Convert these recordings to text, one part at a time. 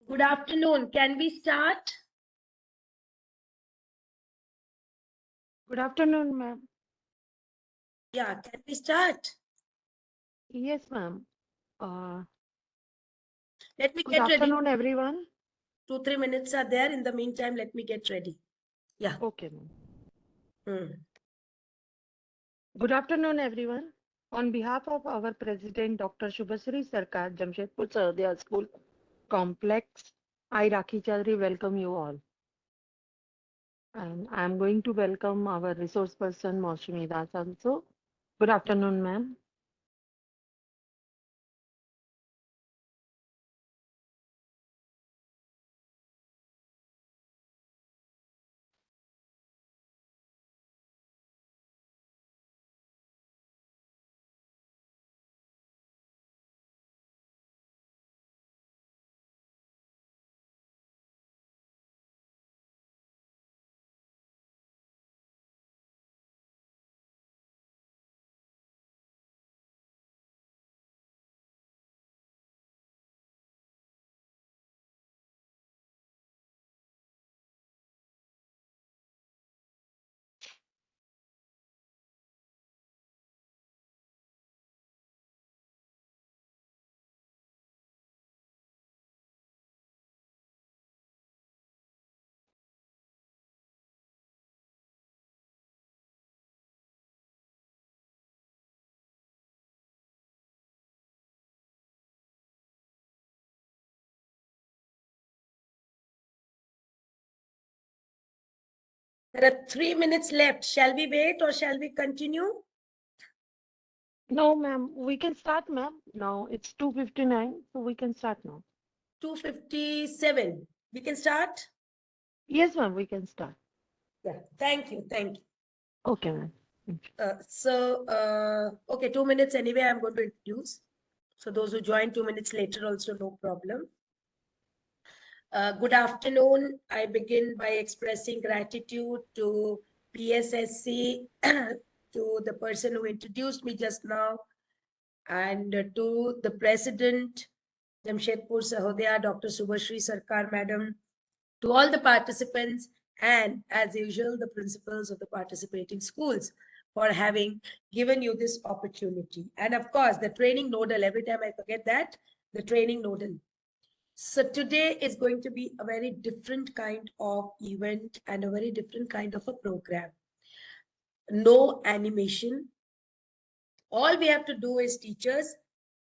Good afternoon. Can we start? Good afternoon, ma'am. Yeah, can we start? Yes, ma'am. Uh, Let me Good get ready. afternoon, everyone. 2-3 minutes are there. In the meantime, let me get ready. Yeah. Okay, ma'am. Hmm. Good afternoon, everyone. On behalf of our President, Dr. Shubhasri Sarkar, Jamshedpur Sahodaya School Complex, I, Rakhi Chaudhary, welcome you all. And I am going to welcome our resource person, Maushami Das also. Good afternoon, ma'am. There are 3 minutes left. Shall we wait or shall we continue? No, ma'am. We can start, ma'am. Now it's 2:59, so we can start now. 2:57. We can start? Yes, ma'am. We can start. Yeah. Thank you. Thank you. Okay, ma'am. Okay, 2 minutes anyway, I'm going to introduce. So those who join 2 minutes later also, no problem. Good afternoon. I begin by expressing gratitude to PSSC, to the person who introduced me just now, and to the President, Jamshedpur Sahodaya, Dr. Subhashri Sarkar Madam, to all the participants, and as usual, the principals of the participating schools for having given you this opportunity. And of course, the training nodal, every time I forget that, the training nodal. So today is going to be a very different kind of event and a very different kind of a program. No animation. All we have to do is teachers,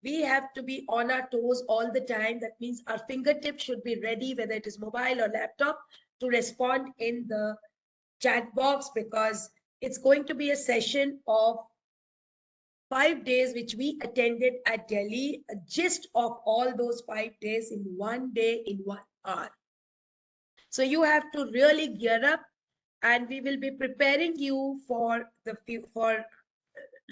we have to be on our toes all the time. That means our fingertips should be ready, whether it is mobile or laptop, to respond in the chat box, because it's going to be a session of 5 days which we attended at Delhi, a gist of all those 5 days in one day, in 1 hour. So you have to really gear up, and we will be preparing you for for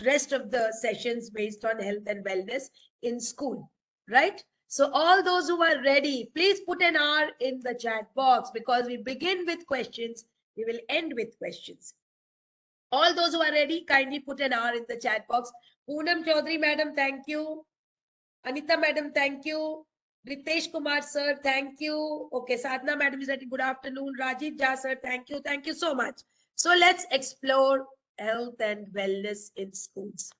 rest of the sessions based on health and wellness in school, right? So all those who are ready, please put an R in the chat box, because we begin with questions, we will end with questions. All those who are ready, kindly put an R in the chat box. Poonam Chaudhary Madam, thank you. Anita Madam, thank you. Ritesh Kumar Sir, thank you. Okay, Sadhna Madam is ready. Good afternoon. Rajiv Jha Sir, thank you. Thank you so much. So let's explore health and wellness in schools.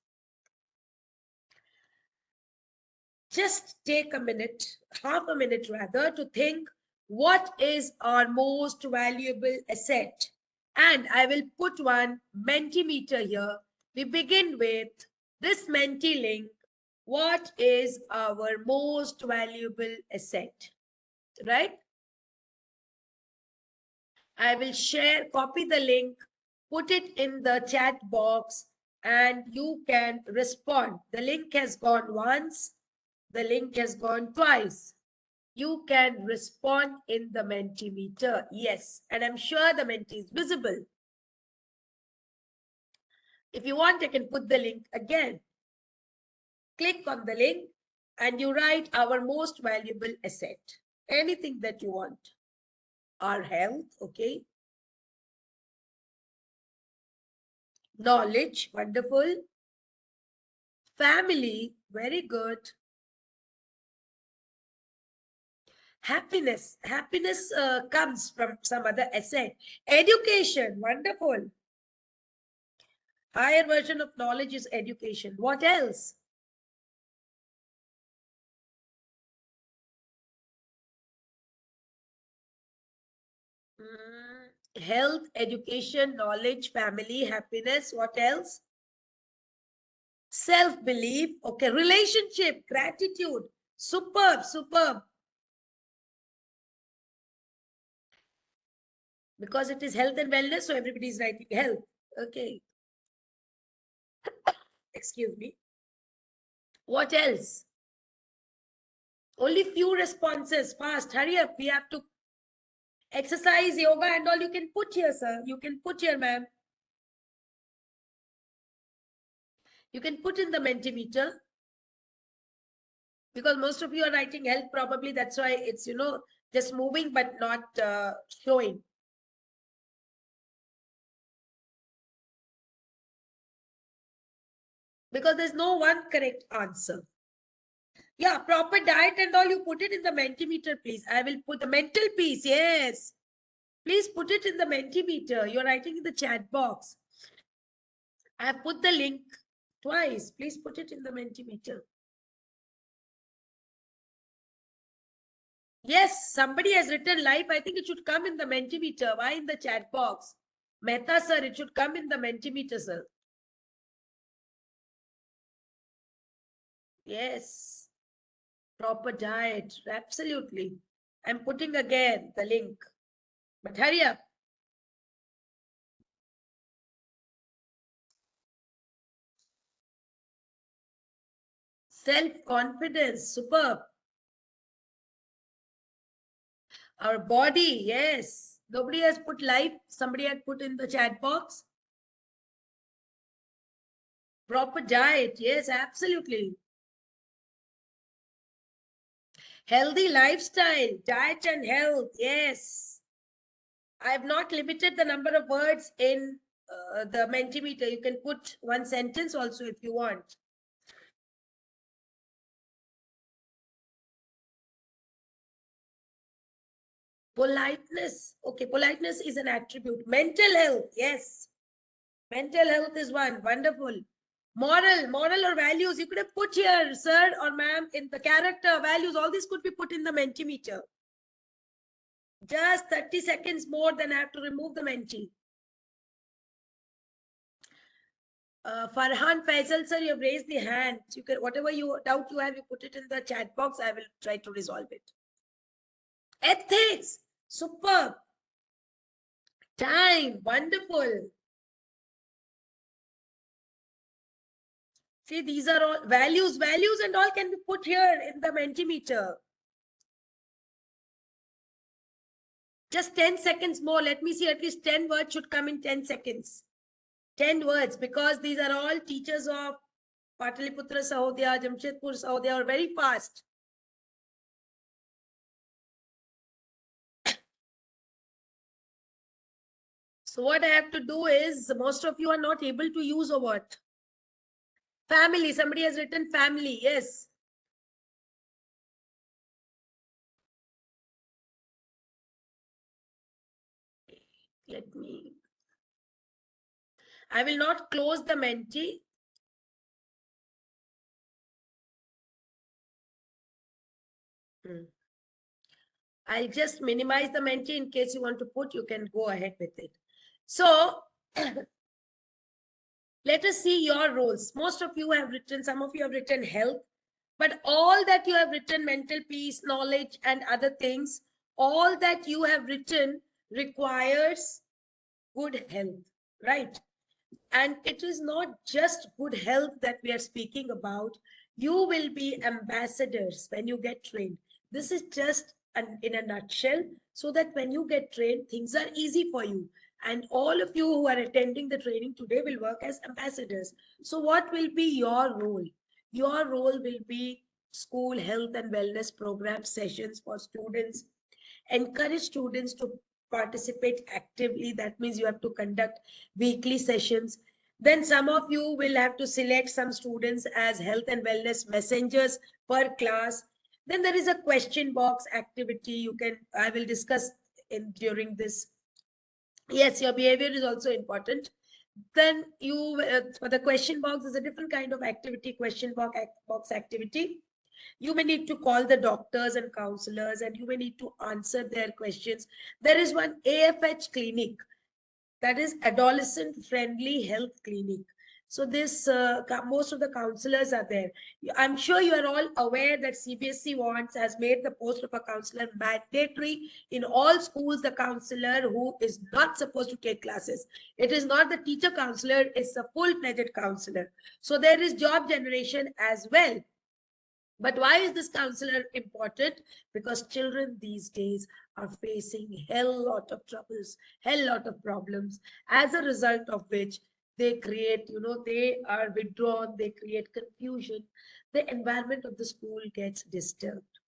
Just take a minute, half a minute rather, to think what is our most valuable asset. And I will put one Mentimeter here. We begin with this Menti-link. What is our most valuable asset? Right? I will share, copy the link, put it in the chat box, and you can respond. The link has gone once, the link has gone twice. You can respond in the Mentimeter. Yes, and I'm sure the Menti is visible. If you want, I can put the link again. Click on the link and you write our most valuable asset. Anything that you want. Our health, okay. Knowledge, wonderful. Family, very good. Happiness. Happiness comes from some other asset. Education. Wonderful. Higher version of knowledge is education. What else? Health, education, knowledge, family, happiness. What else? Self-belief. Okay. Relationship, gratitude. Superb, superb. Because it is health and wellness, so everybody is writing health. Okay. Excuse me. What else? Only few responses. Fast. Hurry up. We have to exercise, yoga and all you can put here, sir. You can put here, ma'am. You can put in the Mentimeter. Because most of you are writing health, probably that's why it's, just moving but not showing. Because there's no one correct answer. Yeah, proper diet and all, you put it in the Mentimeter, please. I will put the mental piece, yes. Please put it in the Mentimeter. You're writing in the chat box. I have put the link twice. Please put it in the Mentimeter. Yes, somebody has written live. I think it should come in the Mentimeter. Why in the chat box? Mehta sir, it should come in the Mentimeter, sir. Yes. Proper diet. Absolutely. I'm putting again the link. But hurry up. Self-confidence. Superb. Our body. Yes. Nobody has put live. Somebody had put in the chat box. Proper diet. Yes, absolutely. Healthy lifestyle. Diet and health. Yes. I have not limited the number of words in the Mentimeter. You can put one sentence also if you want. Politeness. Okay, politeness is an attribute. Mental health. Yes. Mental health is one. Wonderful. Moral or values. You could have put here, sir or ma'am, in the character, values. All these could be put in the Mentimeter. Just 30 seconds more, then I have to remove the Menti. Farhan Faisal, sir, you have raised the hand. You can, whatever doubt you have, you put it in the chat box. I will try to resolve it. Ethics, superb. Time, wonderful. See, these are all values and all can be put here in the Mentimeter. Just 10 seconds more. Let me see, at least 10 words should come in 10 seconds. 10 words, because these are all teachers of Pataliputra Sahodaya, Jamshedpur Sahodaya, are very fast. So what I have to do is, most of you are not able to use a word. Family, somebody has written family, yes. Let me, I will not close the Menti. I'll just minimize the Menti in case you want to put, you can go ahead with it. So, let us see your roles. Most of you have written, some of you have written health, but all that you have written, mental peace, knowledge, and other things, all that you have written requires good health, right? And it is not just good health that we are speaking about. You will be ambassadors when you get trained. This is just in a nutshell, so that when you get trained, things are easy for you. And all of you who are attending the training today will work as ambassadors. So what will be your role? Your role will be school health and wellness program sessions for students. Encourage students to participate actively. That means you have to conduct weekly sessions. Then some of you will have to select some students as health and wellness messengers per class. Then there is a question box activity. I will discuss during this. Yes, your behavior is also important. Then for the question box is a different kind of activity, question box activity. You may need to call the doctors and counselors, and you may need to answer their questions. There is one AFH clinic, that is adolescent friendly health clinic. So this most of the counselors are there. I'm sure you are all aware that CBSE has made the post of a counselor mandatory in all schools. The counselor who is not supposed to take classes, it is not the teacher counselor, it's a full-fledged counselor. So there is job generation as well. But why is this counselor important? Because children these days are facing hell lot of troubles, hell lot of problems, as a result of which they create, they are withdrawn, they create confusion. The environment of the school gets disturbed.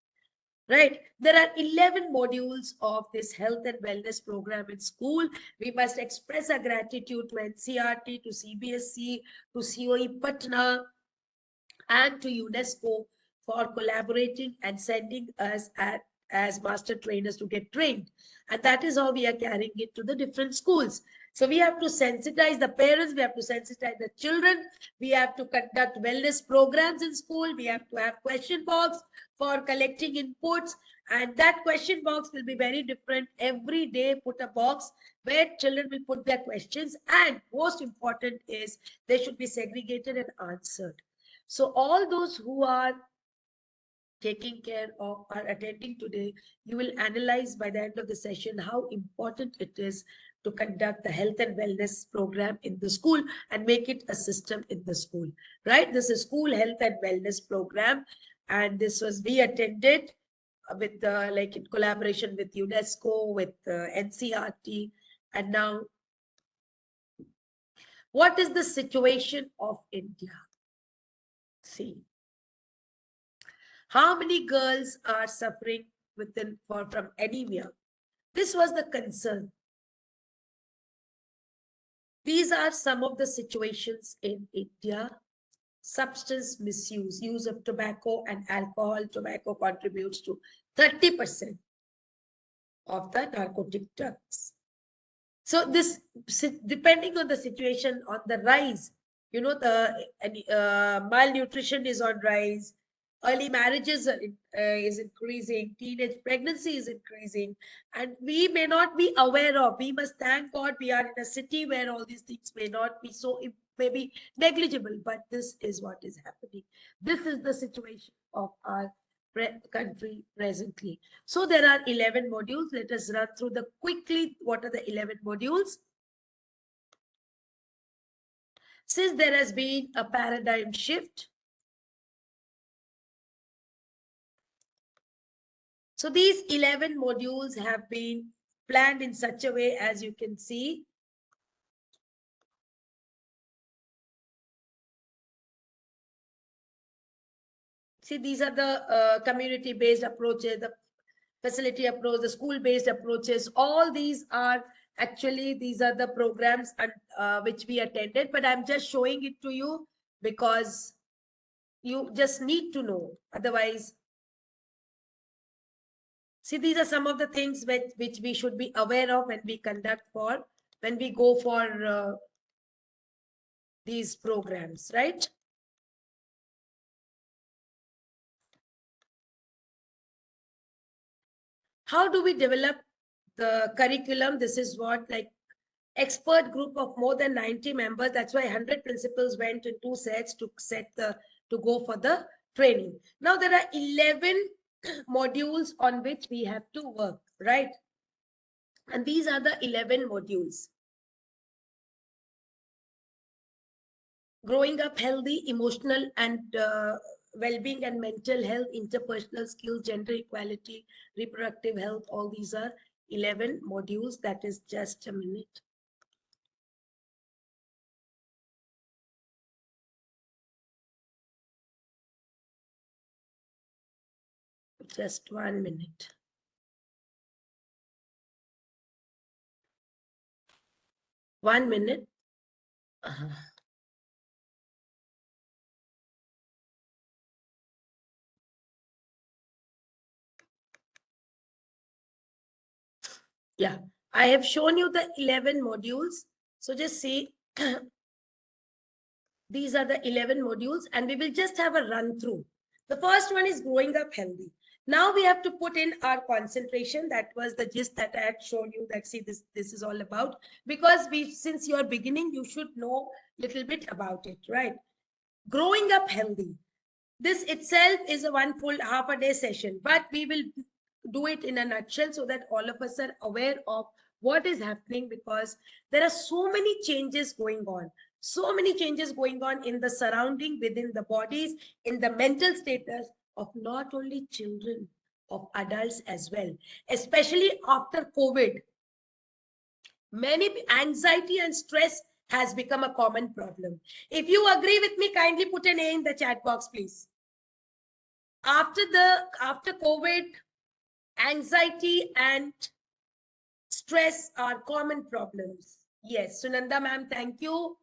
Right? There are 11 modules of this health and wellness program in school. We must express our gratitude to NCERT, to CBSE, to COE Patna, and to UNESCO for collaborating and sending us as master trainers to get trained. And that is how we are carrying it to the different schools. So we have to sensitize the parents, we have to sensitize the children, we have to conduct wellness programs in school, we have to have question box for collecting inputs, and that question box will be very different. Every day put a box where children will put their questions, and most important is they should be segregated and answered. So all those who are taking care of or attending today, you will analyze by the end of the session how important it is to conduct the health and wellness program in the school and make it a system in the school, right? This is school health and wellness program, and this was we attended with like in collaboration with UNESCO, with NCERT, and now what is the situation of India? See, how many girls are suffering from anemia? This was the concern. These are some of the situations in India. Substance misuse, use of tobacco and alcohol. Tobacco contributes to 30% of the narcotic drugs. So this, depending on the situation, on the rise, the malnutrition is on rise, early marriages is increasing, teenage pregnancy is increasing, and we may not be aware of. We must thank God we are in a city where all these things may not be so, maybe negligible, but this is what is happening. This is the situation of our country presently. So there are 11 modules. Let us run through the quickly. What are the 11 modules? Since there has been a paradigm shift, so these 11 modules have been planned in such a way, as you can see. See, these are the community-based approaches, the facility approach, the school-based approaches. All these are actually, these are the programs which we attended, but I'm just showing it to you because you just need to know. Otherwise, see, these are some of the things which we should be aware of when we go for these programs, right? How do we develop the curriculum? This is what, like, expert group of more than 90 members. That's why 100 principals went in 2 sets to go for the training. Now there are 11 modules on which we have to work, right? And these are the 11 modules. Growing up healthy, emotional and well-being and mental health, interpersonal skills, gender equality, reproductive health, all these are 11 modules. That is just a minute. Just 1 minute. One minute. Yeah, I have shown you the 11 modules. So just see, these are the 11 modules and we will just have a run through. The first one is growing up healthy. Now we have to put in our concentration. That was the gist that I had shown you, that see this is all about, because since you're beginning, you should know little bit about it, right? Growing up healthy. This itself is a one full half a day session, but we will do it in a nutshell so that all of us are aware of what is happening, because there are so many changes going on. So many changes going on in the surrounding, within the bodies, in the mental status of not only children, of adults as well, especially after COVID. Many anxiety and stress has become a common problem. If you agree with me, kindly put an A in the chat box, please. After COVID, anxiety and stress are common problems. Yes, Sunanda ma'am, thank you.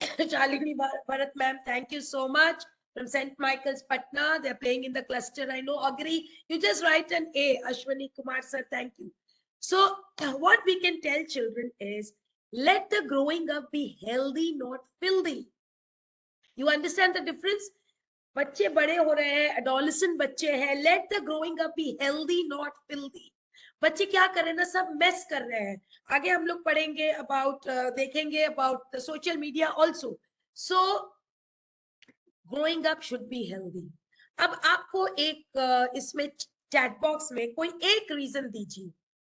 Shalini Bharat ma'am, thank you so much. From St. Michael's, Patna, they're playing in the cluster. I know, agree. You just write an A. Ashwani Kumar sir, thank you. So what we can tell children is, let the growing up be healthy, not filthy. You understand the difference? बच्चे बड़े हो रहे हैं, adolescent बच्चे हैं, let the growing up be healthy not filthy. बच्चे क्या कर रहे हैं ना, सब मेस कर रहे हैं. आगे हम लोग पढ़ेंगे अबाउट, देखेंगे about the social media also. So growing up should be healthy. अब आपको एक इसमें चैट बॉक्स में कोई एक रीजन दीजिए,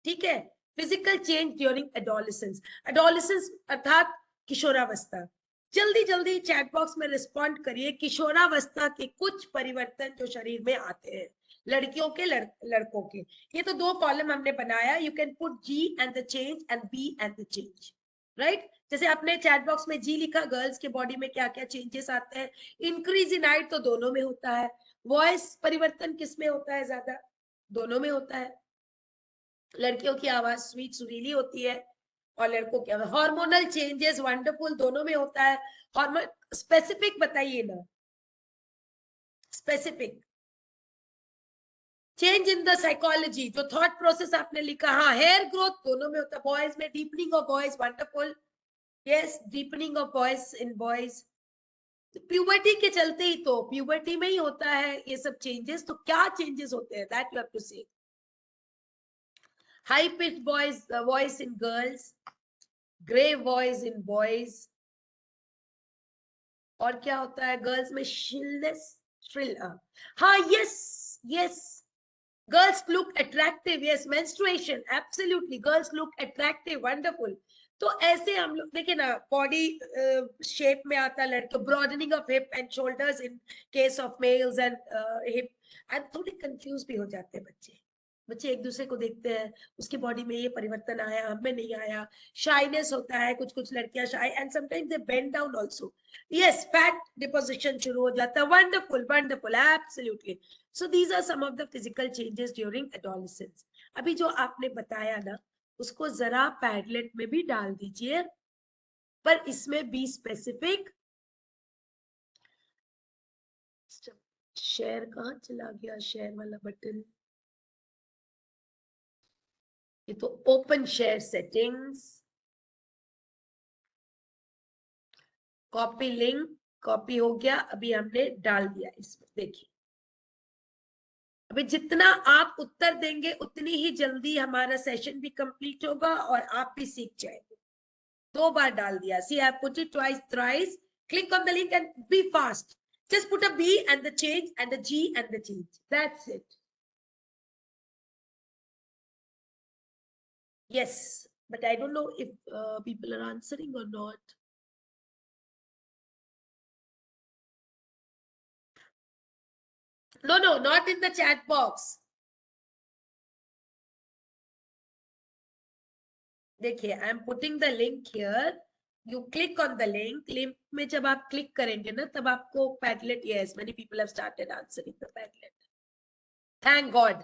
ठीक है? Physical change during adolescence. Adolescence अर्थात किशोरावस्था. जल्दी जल्दी चैट बॉक्स में रिस्पॉन्ड करिए. किशोरावस्था के कुछ परिवर्तन जो शरीर में आते हैं, लड़कियों के लड़कों के. ये तो दो कॉलम हमने बनाया. You can put G and the change and B and the change, right? जैसे आपने चैट बॉक्स में जी लिखा, गर्ल्स के बॉडी में क्या क्या चेंजेस आते हैं. इंक्रीज इन हाइट तो दोनों में होता है. वॉइस परिवर्तन किस में होता है ज्यादा? दोनों में होता है. लड़कियों की आवाज स्वीट सुरीली होती है और लड़कों की आवाज. हार्मोनल चेंजेस वंडरफुल दोनों में होता है. हार्मोन स्पेसिफिक बताइए ना, specific. Change in the psychology, जो थॉट प्रोसेस आपने लिखा, हाँ. हेयर ग्रोथ दोनों में होता है. बॉयज में deepening of voice, wonderful. Yes, deepening of voice in boys. Puberty के चलते ही तो, प्यूबर्टी में ही होता है ये सब चेंजेस. तो क्या चेंजेस होते हैं, दैट यू हैव टू से. High pitch boys voice in girls, grey voice in boys. और क्या होता है गर्ल्स में? शिलनेस, श्रिल. हाँ, yes yes. Girls look attractive. Yes, menstruation, absolutely. Girls look attractive, wonderful. तो ऐसे हम लोग देखिए ना, बॉडी शेप में आता है लड़के. Broadening of hip and shoulders in case of males and hip. And थोड़े कंफ्यूज भी हो जाते हैं बच्चे. बच्चे एक दूसरे को देखते हैं, उसकी बॉडी में ये परिवर्तन आया, हमें नहीं आया. शाइनेस होता है, कुछ कुछ लड़कियां shy, and sometimes they bend down also. Yes, fat deposition शुरू हो जाता है. Wonderful wonderful, absolutely. So these are some of the physical changes during adolescence. अभी जो आपने बताया ना, उसको जरा पैडलेट में भी डाल दीजिए, पर इसमें बी स्पेसिफिक. शेयर कहाँ चला गया, शेयर वाला बटन? ये तो open share settings, copy link, copy हो गया. अभी हमने डाल दिया इसमें, देखिए. अभी जितना आप उत्तर देंगे उतनी ही जल्दी हमारा सेशन भी कंप्लीट होगा और आप भी सीख जाएंगे. 2 बार डाल दिया. See, I put it twice, thrice. Click on the link and be fast. Just put a B and the change and the G and the change. That's it. Yes, but I don't know if people are answering or not. No, no, not in the chat box. देखिए, I am putting the link here. You click on the link. Link में जब आप click करेंगे ना, तब आपको Padlet. Yes, many people have started answering the Padlet. Thank God.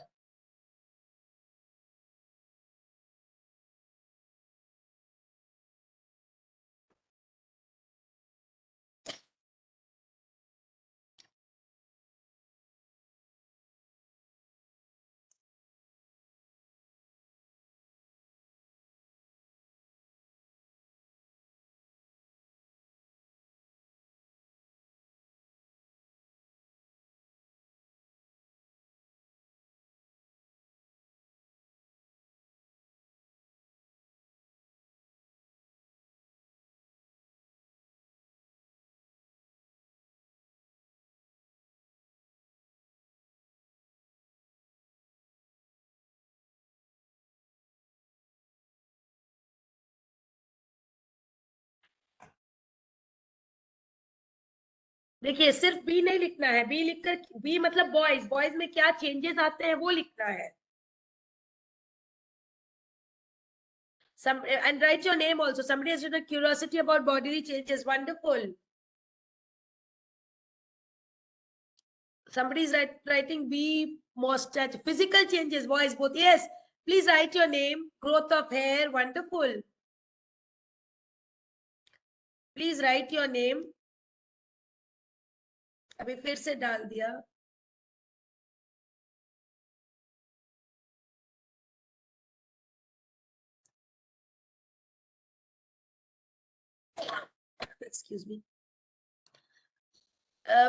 देखिए सिर्फ बी नहीं लिखना है, बी लिखकर, बी मतलब बॉयज, बॉयज में क्या चेंजेस आते हैं वो लिखना है. Some and write your name also. Somebody has written curiosity about bodily changes. Wonderful. Somebody is writing B mustache. Physical changes, boys both. Yes. Please write your name. Growth of hair. Wonderful. Please write your name. अभी फिर से डाल दिया. Excuse me.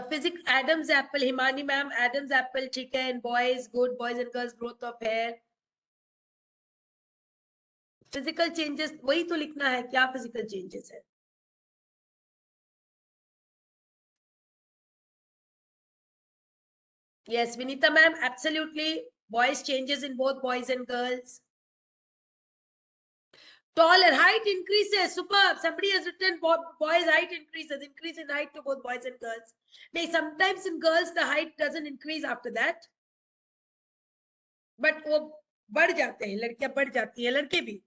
Physics, Adam's apple. Himani ma'am, Adam's apple. ठीक है. And boys, good. Boys and girls, growth of hair. Physical changes. वही तो लिखना है. क्या physical changes है? Yes, Vinita ma'am, absolutely. Voice changes in both boys and girls. Taller, height increases. Superb. Somebody has written boys' height increases. Increase in height to both boys and girls. No, sometimes in girls the height doesn't increase after that. But वो बढ़ जाते हैं, लड़कियां बढ़ जाती हैं, लड़के भी.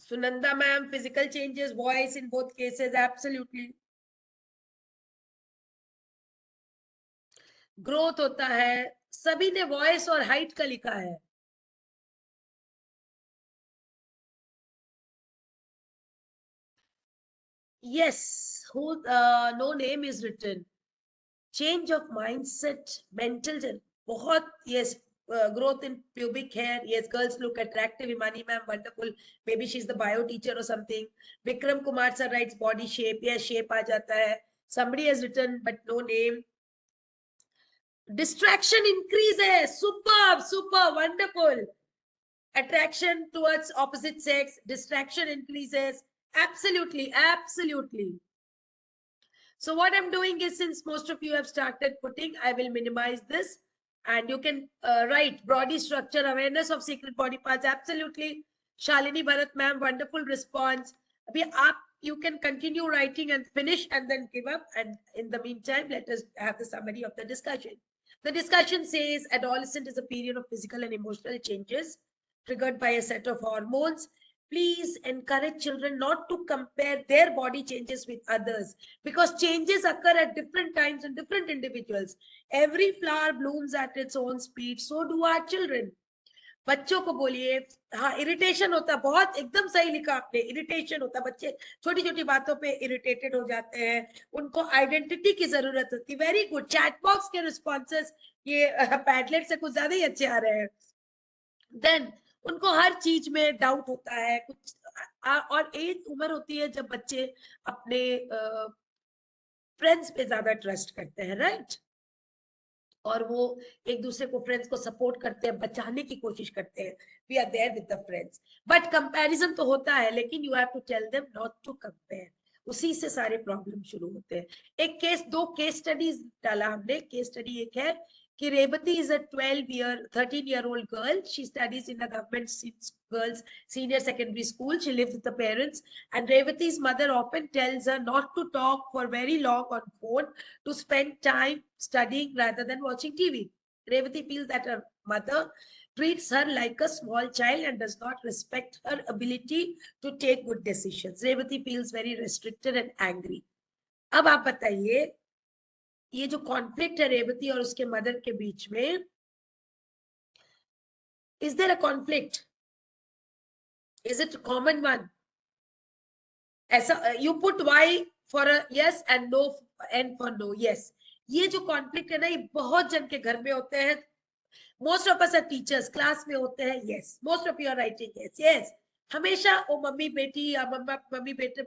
Sunanda ma'am, physical changes, voice in both cases, absolutely. Growth होता है. सभी ने voice और height का लिखा है. Yes, who no name is written. Change of mindset, mental, बहुत. Yes, growth in pubic hair. Yes, girls look attractive. Imani ma'am, wonderful. Maybe she's the bio teacher or something. Vikram Kumar sir writes body shape. Yes, shape आ जाता है. Somebody has written but no name. Distraction increases. Superb, super, wonderful. Attraction towards opposite sex. Distraction increases. Absolutely, absolutely. So what I'm doing is, since most of you have started putting, I will minimize this and you can write body structure, awareness of secret body parts. Absolutely. Shalini Bharat ma'am, wonderful response. You can continue writing and finish and then give up. And in the meantime, let us have the summary of the discussion. The discussion says adolescent is a period of physical and emotional changes triggered by a set of hormones. Please encourage children not to compare their body changes with others, because changes occur at different times in different individuals. Every flower blooms at its own speed, so do our children. बच्चों को बोलिए. हाँ, irritation होता है बहुत. एकदम सही लिखा आपने. इरिटेशन होता है, बच्चे छोटी छोटी बातों पे इरिटेटेड हो जाते हैं. उनको आइडेंटिटी की जरूरत होती है. Very good. चैट बॉक्स के रिस्पॉन्सेस ये पैडलेट से कुछ ज्यादा ही अच्छे आ रहे हैं. देन उनको हर चीज में डाउट होता है कुछ. और एक उम्र होती है जब बच्चे अपने फ्रेंड्स पे ज्यादा ट्रस्ट करते हैं, राइट? और वो एक दूसरे को, फ्रेंड्स को सपोर्ट करते हैं, बचाने की कोशिश करते हैं. We are there with the friends. But comparison तो होता है, लेकिन you have to tell them not to compare. उसी से सारे प्रॉब्लम शुरू होते हैं. एक केस, दो केस स्टडीज डाला हमने. केस स्टडी एक है कि Revati is a 13-year-old girl. She studies in a government girls senior secondary school. She lives with the parents, and Revati's mother often tells her not to talk for very long on phone, to spend time studying rather than watching TV. Revati feels that her mother treats her like a small child and does not respect her ability to take good decisions. Revati feels very restricted and angry. अब आप बताइए, ये जो conflict है रेवती और उसके mother के बीच में, is there a conflict? Is it common one? ऐसा you put Y for yes and no and for no yes. ये जो कॉन्फ्लिक्ट है ना, ये बहुत जन के घर में होते हैं. Most of us are teachers, class में होते हैं. Yes, most of you are writing yes yes. हमेशा वो मम्मी बेटी या मम्मी बेटे,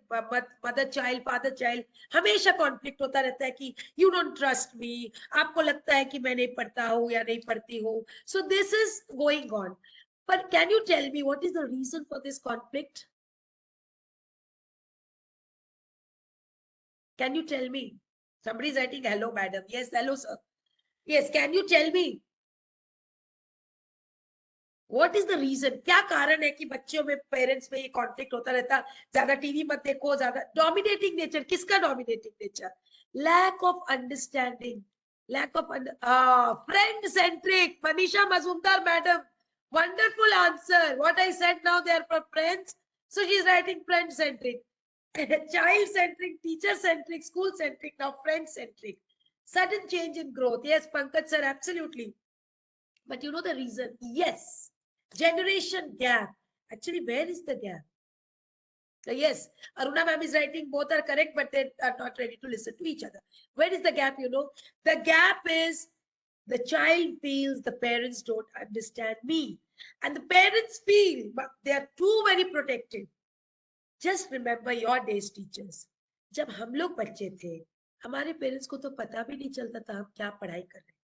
मदर चाइल्ड, फादर चाइल्ड, हमेशा कॉन्फ्लिक्ट होता रहता है कि यू डोंट ट्रस्ट मी. आपको लगता है कि मैं नहीं पढ़ता हूँ या नहीं पढ़ती हूँ. So this is going on. But can you tell me what is the reason for this conflict? Can you tell me? Somebody is writing hello madam. Yes, hello sir. Yes, can you tell me What is the reason? क्या कारण है कि बच्चों में parents में ये conflict होता रहता, ज्यादा टीवी मत देखो, ज्यादा डोमिनेटिंग नेचर. किसका dominating nature? Lack of understanding, lack of friend centric. Manisha Mazumdar madam, wonderful answer. What I said now, they are for friends, so she's writing friend centric. Child centric, teacher centric, school centric, now friend centric. Sudden change in growth. Yes, Pankaj sir, absolutely. But you know the reason? Yes. Generation gap. Actually, where is the gap? Yes, Aruna ma'am is writing both are correct, but they are not ready to listen to each other. Where is the gap? You know, the gap is the child feels the parents don't understand me, and the parents feel but they are too very protected. Just remember your days, teachers. जब हम लोग बच्चे थे, हमारे parents को तो पता भी नहीं चलता था हम क्या पढ़ाई कर रहे हैं.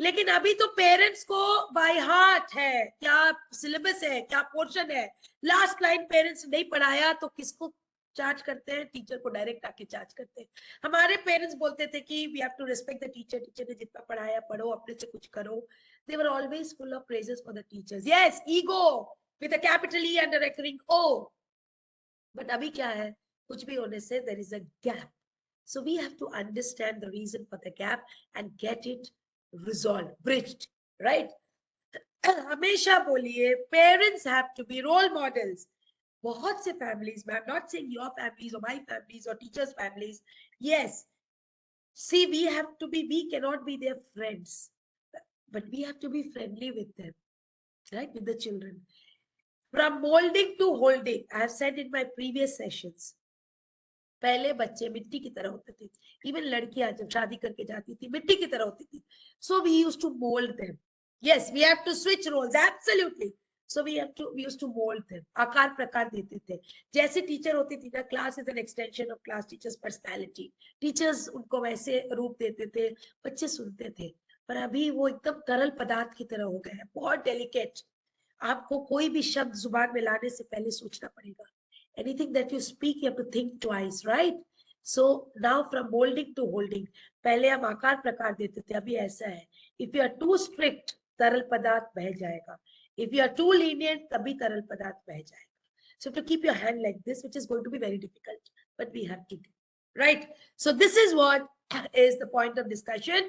लेकिन अभी तो पेरेंट्स को बाय हार्ट है क्या सिलेबस है, क्या पोर्शन है. लास्ट लाइन पेरेंट्स नहीं पढ़ाया तो किसको चार्ज करते हैं? टीचर को डायरेक्ट आके चार्ज करते हैं. हमारे पेरेंट्स बोलते थे कि we have to respect the teacher, teacher ने जितना पढ़ाया पढ़ो, अपने से कुछ करो. They were always full of praises for the teachers. Yes, ego with a capital E and a recurring O. But अभी क्या है? कुछ भी होने से there is a gap. So we have to understand the reason for the gap and get it resolved, bridged, right? हमेशा बोलिए parents have to be role models. बहुत से families, I'm not saying your families or my families or teachers' families. Yes, see, we cannot be their friends, but we have to be friendly with them, right? With the children. From molding to holding, I have said in my previous sessions. पहले बच्चे मिट्टी की तरह होते थे. Even लड़कियां जब शादी करके जाती थी मिट्टी की तरह होती थी. So we used to mould them. Yes, we have to switch roles, absolutely. So we used to mould them. आकार प्रकार देते थे. जैसे टीचर होती थी ना, class is an extension of class teacher's personality. Teachers उनको वैसे रूप देते थे, बच्चे सुनते थे. पर अभी वो एकदम तरल पदार्थ की तरह हो गए हैं, बहुत डेलिकेट. आपको कोई भी शब्द जुबान में लाने से पहले सोचना पड़ेगा. Anything that you speak, you have to think twice, right? So now from molding to holding, पहले हम आकार प्रकार देते थे, अभी ऐसा है. If you are too strict, तरल पदार्थ बह जाएगा. If you are too lenient, तभी तरल पदार्थ बह जाएगा. So to keep your hand like this, which is going to be very difficult, but we have to do, right? So this is what is the point of discussion.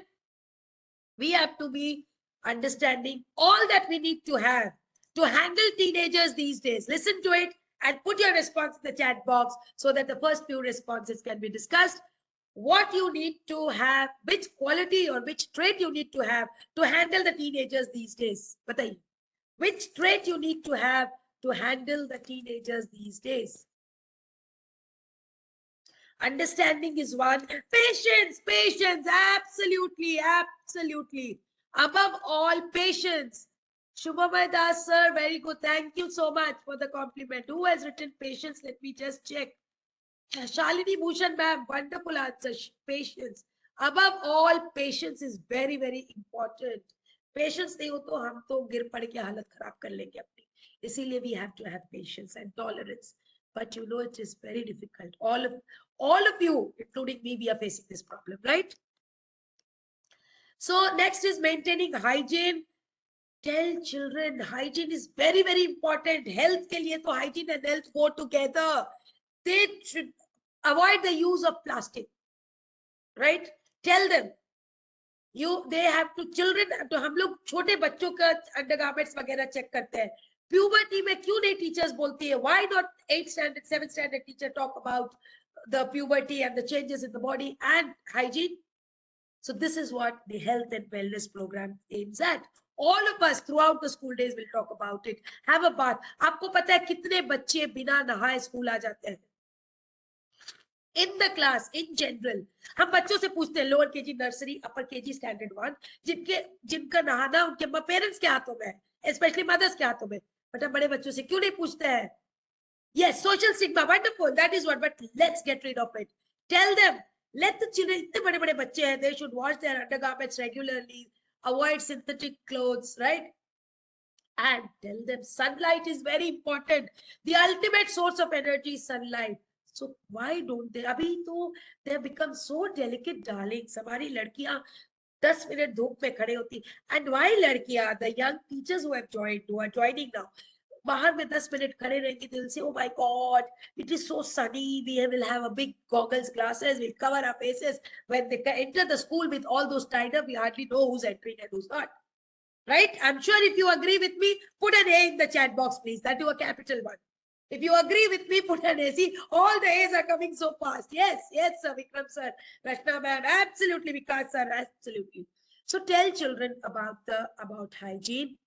We have to be understanding all that we need to have to handle teenagers these days. Listen to it and put your response in the chat box so that the first few responses can be discussed. What you need to have, which quality or which trait you need to have to handle the teenagers these days. Bataiye. Which trait you need to have to handle the teenagers these days. Understanding is one. Patience, patience, absolutely, absolutely. Above all, patience. Shubhamay Das sir, very good. Thank you so much for the compliment. Who has written patience? Let me just check. Shalini Bhushan ma'am, wonderful answer. Patience. Above all, patience is very, very important. Patience नहीं हो तो हम तो गिर पड़ के हालत खराब कर लेंगे अपनी. इसीलिए we have to have patience and tolerance. But you know it is very difficult. All of you, including me, we are facing this problem, right? So next is maintaining hygiene. Tell children hygiene is very, very important. Health के लिए तो hygiene and health go together. They should avoid the use of plastic, right? Tell them. They have to, children, तो हम लोग छोटे बच्चों का undergarments वगैरह चेक करते हैं. Puberty में क्यों नहीं टीचर्स बोलती है? Why not 8th standard, 7th standard teacher talk about the puberty and the changes in the body and hygiene? So this is what the health and wellness program aims at. All of us throughout the school days will talk about it. Have a bath. आपको पता है कितने बच्चे बिना नहाए school आ जाते हैं? In the class, in general, हम बच्चों से पूछते हैं लोअर केजी, नर्सरी, अपर केजी, स्टैंडर्ड 1, जिनका नहाना उनके पेरेंट्स के हाथों में है, स्पेशली मदर्स के हाथों में. बट हम बड़े बच्चों से क्यों नहीं पूछते हैं? Yes, social stigma, wonderful. That is what, but let's get rid of it. Tell them, let the children, इतने बड़े बड़े बच्चे हैं, they should wash their undergarments regularly, avoid synthetic clothes, right? And tell them sunlight is very important. The ultimate source of energy is sunlight. So why don't they? अभी तो they have become so delicate darlings. हमारी लड़कियां 10 minute धूप में खड़े होती, and why लड़कियां, the young teachers who have joined, who are joining now, बाहर में 10 मिनट खड़े रहेंगे, they'll say, oh my god, it is so sunny, we will have a big goggles, glasses, we'll cover our faces. When they enter the school with all those tied up, we hardly know who's entering and who's not. Right? I'm sure if you agree with me, put an A in the chat box, please. That do a capital one. If you agree with me, put an A. See, all the A's are coming so fast. Yes, yes, sir, Vikram sir, Rashna ma'am, absolutely, Vikas sir, absolutely. So tell children about hygiene.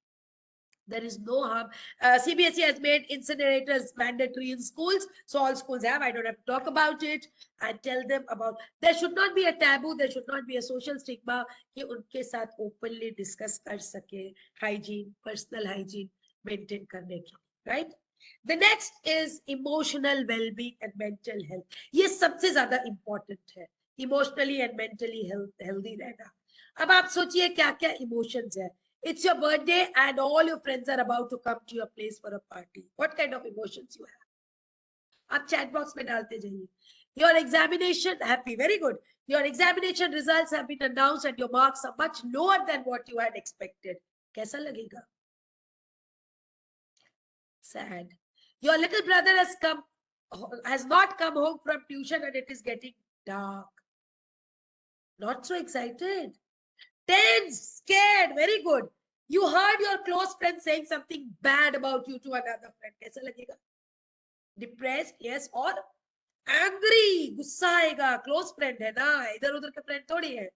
There is no harm. CBSE has made incinerators mandatory in schools, so all schools have. I don't have to talk about it. And tell them about. There should not be a taboo. There should not be a social stigma कि उनके साथ openly discuss कर सके hygiene, personal hygiene maintain करने की, right? The next is emotional well-being and mental health. ये सबसे ज़्यादा important है. Emotionally and mentally healthy रहना. अब आप सोचिए क्या-क्या emotions है. It's your birthday and all your friends are about to come to your place for a party. What kind of emotions you have? आप chat box में डालते जाइए. Your examination, happy, very good. Your examination results have been announced and your marks are much lower than what you had expected. कैसा लगेगा? Sad. Your little brother has not come home from tuition and it is getting dark. Not so excited. Tense, scared, very good. You heard your close friend saying something bad about you to another friend. कैसा लगेगा? Depressed, yes, or angry, गुस्सा आएगा. Close friend है ना, इधर उधर के friend थोड़ी है.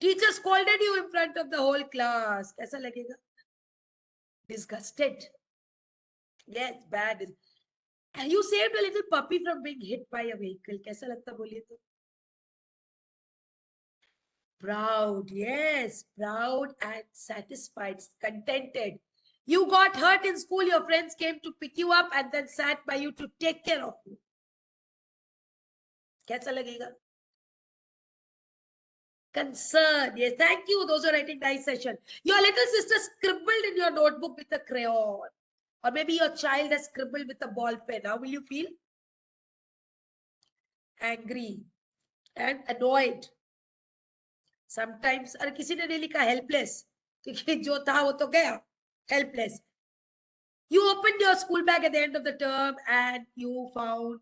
Teacher scolded you in front of the whole class. कैसा लगेगा? Disgusted. Yes, bad. You saved a little puppy from being hit by a vehicle. कैसा लगता बोलिए तो? Proud, yes, proud and satisfied, contented. You got hurt in school, your friends came to pick you up and then sat by you to take care of you. कैसा लगेगा? Concern, yes, thank you, those are writing nice session. Your little sister scribbled in your notebook with a crayon. Or maybe your child has scribbled with a ball pen. How will you feel? Angry and annoyed. Sometimes, अरे किसी ने नहीं लिखा helpless, क्योंकि जो था वो तो गया. Helpless. You opened your school bag at the end of the term and you found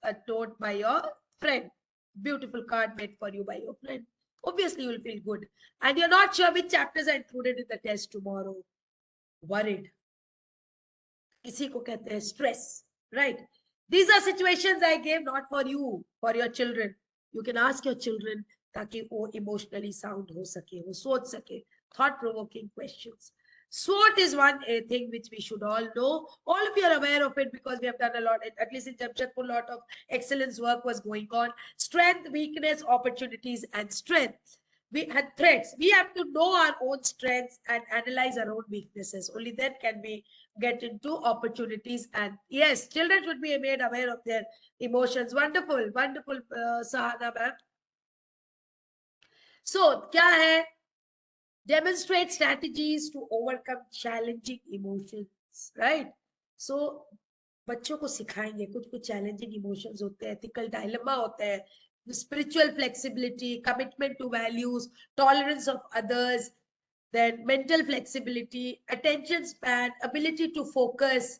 a note by your friend. Beautiful card made for you by your friend. Obviously, you will feel good. And you're not sure which chapters are included in the test tomorrow. Worried. इसी को कहते हैं stress. Right? These are situations I gave not for you, for your children. You can ask your children ताकि वो emotionally sound हो सके, वो सोच सके. Thought-provoking questions. SWOT is one thing which we should all know. All of you are aware of it because we have done a lot, at least in Jamshedpur, a lot of excellence work was going on. Strength, weakness, opportunities, and strength. We had threats. We have to know our own strengths and analyze our own weaknesses. Only then can we get into opportunities. And yes, children should be made aware of their emotions. Wonderful, wonderful, Sahana ma'am. So, क्या है? Demonstrate strategies to overcome challenging emotions, right? So, बच्चों को सिखाएंगे कुछ challenging emotions होते हैं, ethical dilemma होते हैं, spiritual flexibility, commitment to values, tolerance of others, then mental flexibility, attention span, ability to focus,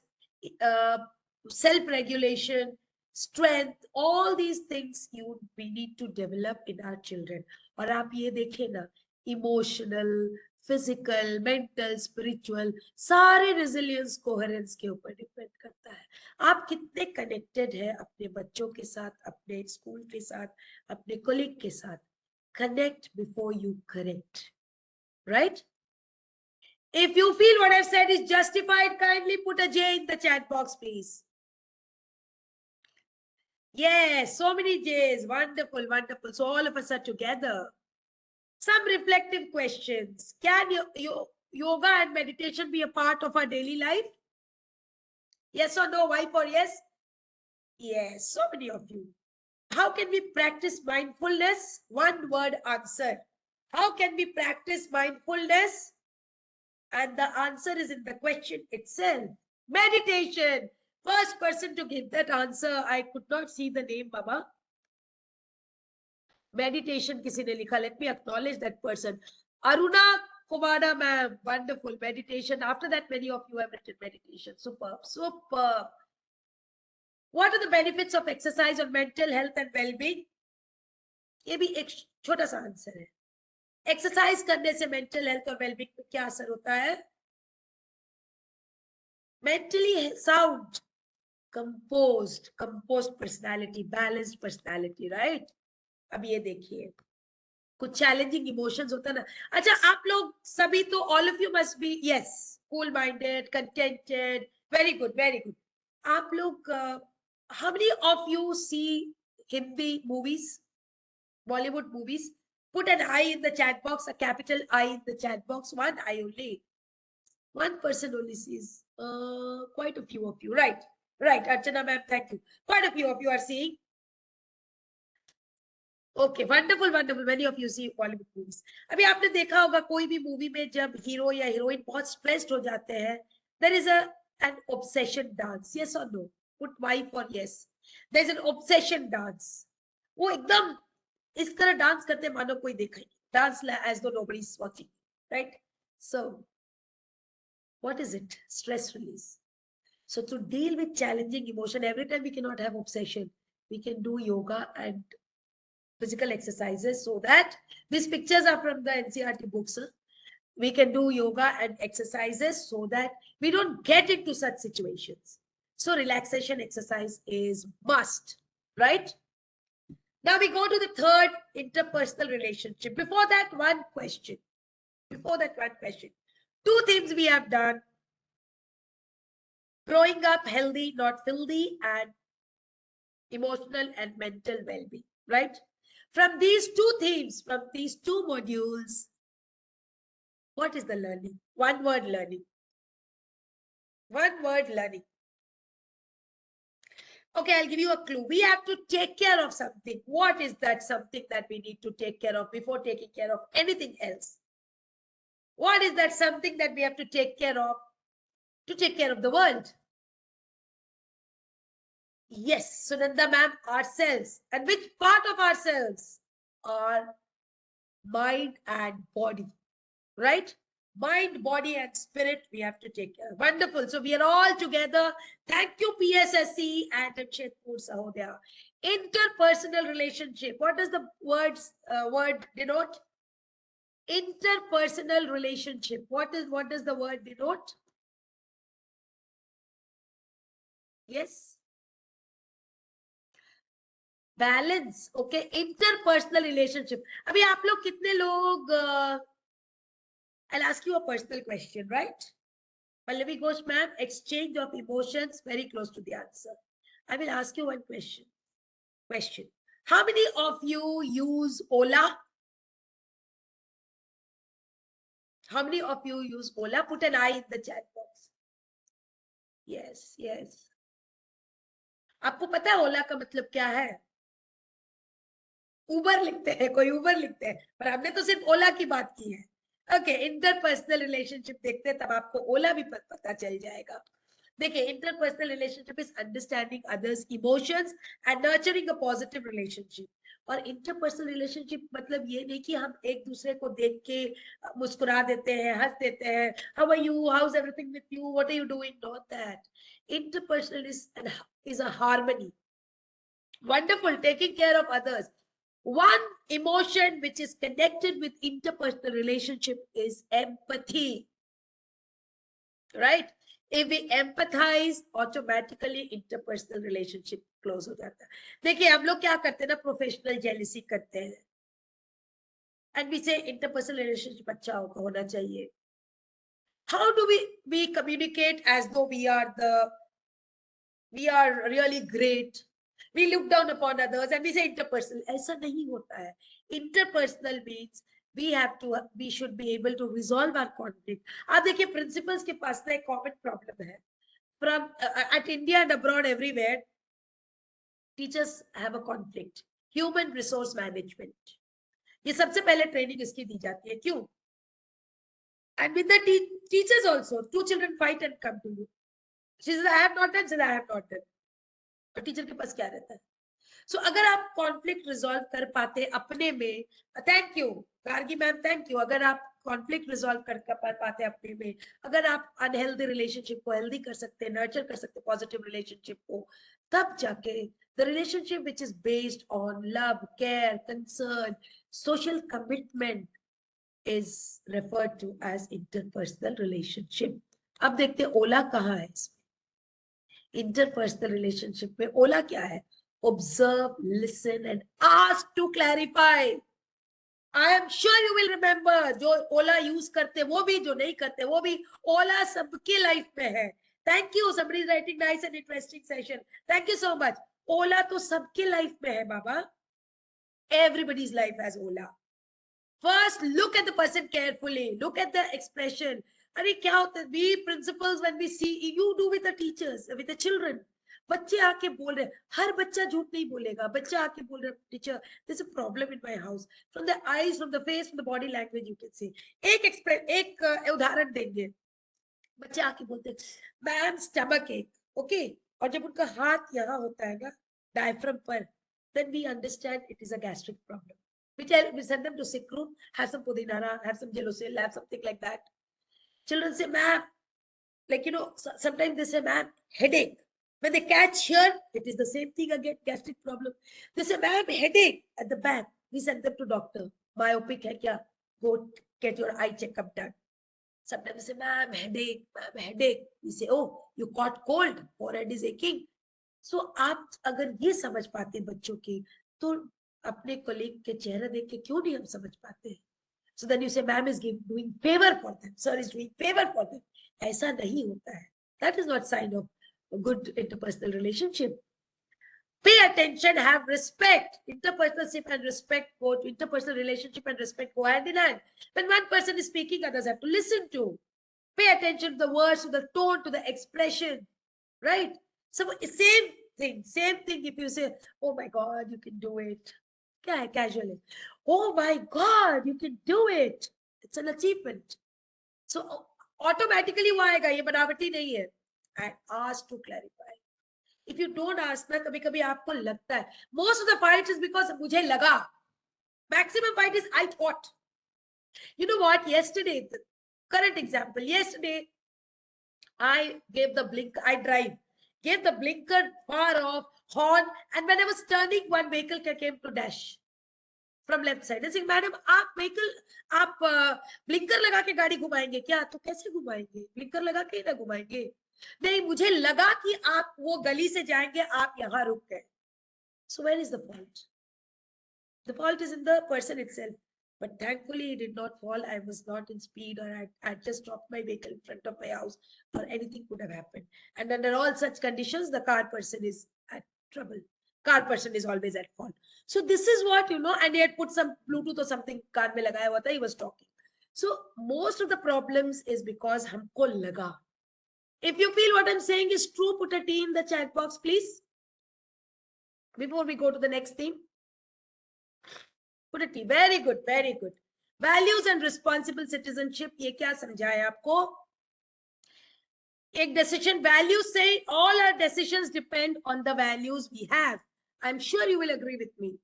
self-regulation, strength, all these things we need to develop in our children. और आप ये देखें ना, emotional, physical, mental, spiritual, सारे resilience, coherence के ऊपर depend करता है. आप कितने connected हैं अपने बच्चों के साथ, अपने school के साथ, अपने colleague के साथ. Connect before you correct. Right? If you feel what I've said is justified, kindly put a J in the chat box, please. Yes, so many J's. Wonderful, wonderful. So all of us are together. Some reflective questions. Can yoga and meditation be a part of our daily life? Yes or no? Why for yes? Yes, so many of you. How can we practice mindfulness? One word answer. How can we practice mindfulness? And the answer is in the question itself. Meditation. First person to give that answer. I could not see the name, Baba. Meditation किसी ने लिखा, let me acknowledge that person. Aruna Kumara ma'am, wonderful meditation. After that, many of you have written meditation. Superb, superb. What are the benefits of exercise on mental health and well-being? ये भी एक छोटा सा answer है. Exercise करने से mental health और wellbeing पे क्या असर होता है? Mentally sound, composed personality, balanced personality, right? अब ये देखिए, कुछ चैलेंजिंग इमोशंस होता है ना. अच्छा, आप लोग सभी तो all of you must be yes cool minded, contented, very good, very good. आप लोग how many of you see Hindi movies, Bollywood movies? Put an I in the chat box, a capital I in the chat box. One I only. One person only sees. Quite a few of you. Right. Right. Archana ma'am, thank you. Quite a few of you are seeing. Okay, wonderful, wonderful. Many of you see Bollywood movies. अभी आपने देखा होगा कोई भी movie में जब hero या heroine बहुत स्ट्रेस्ड हो जाते हैं, there is an obsession dance. Yes or no? Put Y for yes. There is an obsession dance. वो एकदम इस तरह डांस करते मानो कोई देखा ही. Dance as though nobody is watching, right? So, what is it? Stress release. So to deal with challenging emotion, every time we cannot have obsession, we can do yoga and physical exercises, so that these pictures are from the NCERT books. We can do yoga and exercises so that we don't get into such situations. So relaxation exercise is must, right? Now we go to the third, interpersonal relationship. Before that, one question. Two things we have done: growing up healthy, not filthy, and emotional and mental well-being, right? From these two themes, from these two modules, what is the learning? One word learning. One word learning. Okay, I'll give you a clue. We have to take care of something. What is that something that we need to take care of before taking care of anything else? What is that something that we have to take care of to take care of the world? Yes, Sunanda ma'am, ourselves. And which part of ourselves? Our mind and body, right? Mind, body, and spirit, we have to take care. Wonderful. So we are all together. Thank you, PSSC and Jamshedpur Sahodaya. Interpersonal relationship. What does the word denote? Interpersonal relationship. What does the word denote? Yes. Balance. Okay. Interpersonal relationship. अभी आप लोग कितने लोग I'll ask you a personal question, right? Pallavi Ghosh ma'am, exchange of emotions, very close to the answer. I will ask you one question. How many of you use Ola? How many of you use Ola? Put an I in the chat box. Yes, yes. आपको पता है ओला का मतलब क्या है? उबर लिखते हैं, कोई उबर लिखते हैं, पर हमने तो सिर्फ ओला की बात की है. ओके, इंटरपर्सनल रिलेशनशिप देखते हैं, तब आपको ओला भी पता चल जाएगा. देखिए, interpersonal relationship is understanding others emotions and nurturing a positive relationship. और इंटरपर्सनल रिलेशनशिप मतलब ये नहीं कि हम एक दूसरे को देख के मुस्कुरा देते हैं, हंस देते हैं, how are you, how is everything with you, what are you doing. Not that. Interpersonal is a harmony. Wonderful, taking care of others. One emotion which is connected with interpersonal relationship is empathy, right? If we empathize, automatically interpersonal relationship close हो जाता है. देखिए, हम लोग क्या करते हैं ना, प्रोफेशनल जेलसी करते हैं, and we say interpersonal relationship अच्छा होना चाहिए. How do we communicate as though we are really great? We look down upon others and we say interpersonal. ऐसा नहीं होता है. Interpersonal means we should be able to resolve our conflict. आप देखिए, principals के पास ना एक common problem है. From at India and abroad, everywhere, teachers have a conflict. Human resource management. ये सबसे पहले ट्रेनिंग इसकी दी जाती है. क्यों? And with the teachers also, two children fight and come to you. She says, I have not done. Says, I have not done. और teacher के पास क्या रहता है? So अगर आप conflict resolve कर पाते अपने में, thank you Gargi ma'am, thank you. अगर आप conflict resolve कर पाते अपने में, अगर आप unhealthy relationship को healthy कर सकते, nurture कर सकते positive relationship को, तब जाके the relationship which is based on love, care, concern, social commitment is referred to as interpersonal relationship. अब देखते हैं ओला कहाँ है इसमें. Interpersonal relationship में ओला क्या है? Observe, listen and ask to clarify. I am sure you will remember, जो ओला यूज करते वो भी, जो नहीं करते वो भी, ओला सबके लाइफ में है. Thank you, somebody is writing nice and interesting session. Thank you so much. ओला तो सबके लाइफ में है बाबा. Everybody's life has Ola. First, look at the person carefully. Look at the expression. अरे क्या होता है? We principals, when we see, you do with the teachers, with the children. बच्चे आके बोल रहे, हर बच्चा झूठ नहीं बोलेगा. बच्चा आके बोल रहा, teacher, there's a problem in my house. From the eyes, from the face, from the body language, you can see. एक उदाहरण देंगे. बच्चे आके बोलते, मैम स्टमक एक, ओके. और जब उनका हाथ यहाँ होता है ना, डायफ्राम पर, then we understand it is a gastric problem. We send them to sick room, have some pudinara, have some gelosil, have something like that. Children say, ma'am, like, you know, sometimes they say, ma'am, headache. When they catch here, it is the same thing again, gastric problem. They say, ma'am, headache at the back. We send them to doctor. Myopic hai kya? Go get your eye checkup done. Sometimes they say, ma'am, headache, ma'am, headache. We say, oh, you caught cold, forehead is aching. So आप अगर ये समझ पाते बच्चों की, तो अपने colleague के चेहरा देख के क्यों नहीं हम समझ पाते? So then you say, ma'am is doing favor for them, sir is doing favor for them. ऐसा नहीं होता है. That is not sign of a good interpersonal relationship. Pay attention, have respect. Interpersonal and respect, both interpersonal relationship and respect go hand in hand. When one person is speaking, others have to listen to. Pay attention to the words, to the tone, to the expression, right? So same thing. If you say, oh my God, you can do it. Casually. Oh my God, you can do it. It's an achievement. So automatically वो आएगा, ये बनावटी नहीं है. I ask to clarify. If you don't ask ना, कभी-कभी आपको लगता है. Most of the fight is because मुझे लगा. Maximum fight is I thought. You know what? Yesterday, the current example. Yesterday, I gave the blinker. I gave the blinker far off, horn, and when I was turning, one vehicle came to dash from left side. I said, madam, आप vehicle, आप blinker लगा के गाड़ी घुमाएंगे क्या? तो कैसे घुमाएंगे? Blinker लगा के ही ना घुमाएंगे. नहीं, मुझे लगा कि आप वो गली से जाएंगे, आप यहाँ रुक गए. So where is the fault? The fault is in the person itself. But thankfully, he did not fall. I was not in speed, or I just dropped my vehicle in front of my house, or anything could have happened. And under all such conditions, the car person is at trouble. Car person is always at fault. So this is what, you know, and he had put some Bluetooth or something car mein lagaya hua tha, he was talking. So most of the problems is because humko laga. If you feel what I'm saying is true, put a T in the chat box, please. Before we go to the next theme. Put a T. Very good, very good. Values and responsible citizenship. ये क्या समझाया आपको? एक decision, values say all our decisions depend on the values we have. I'm sure you will agree with me,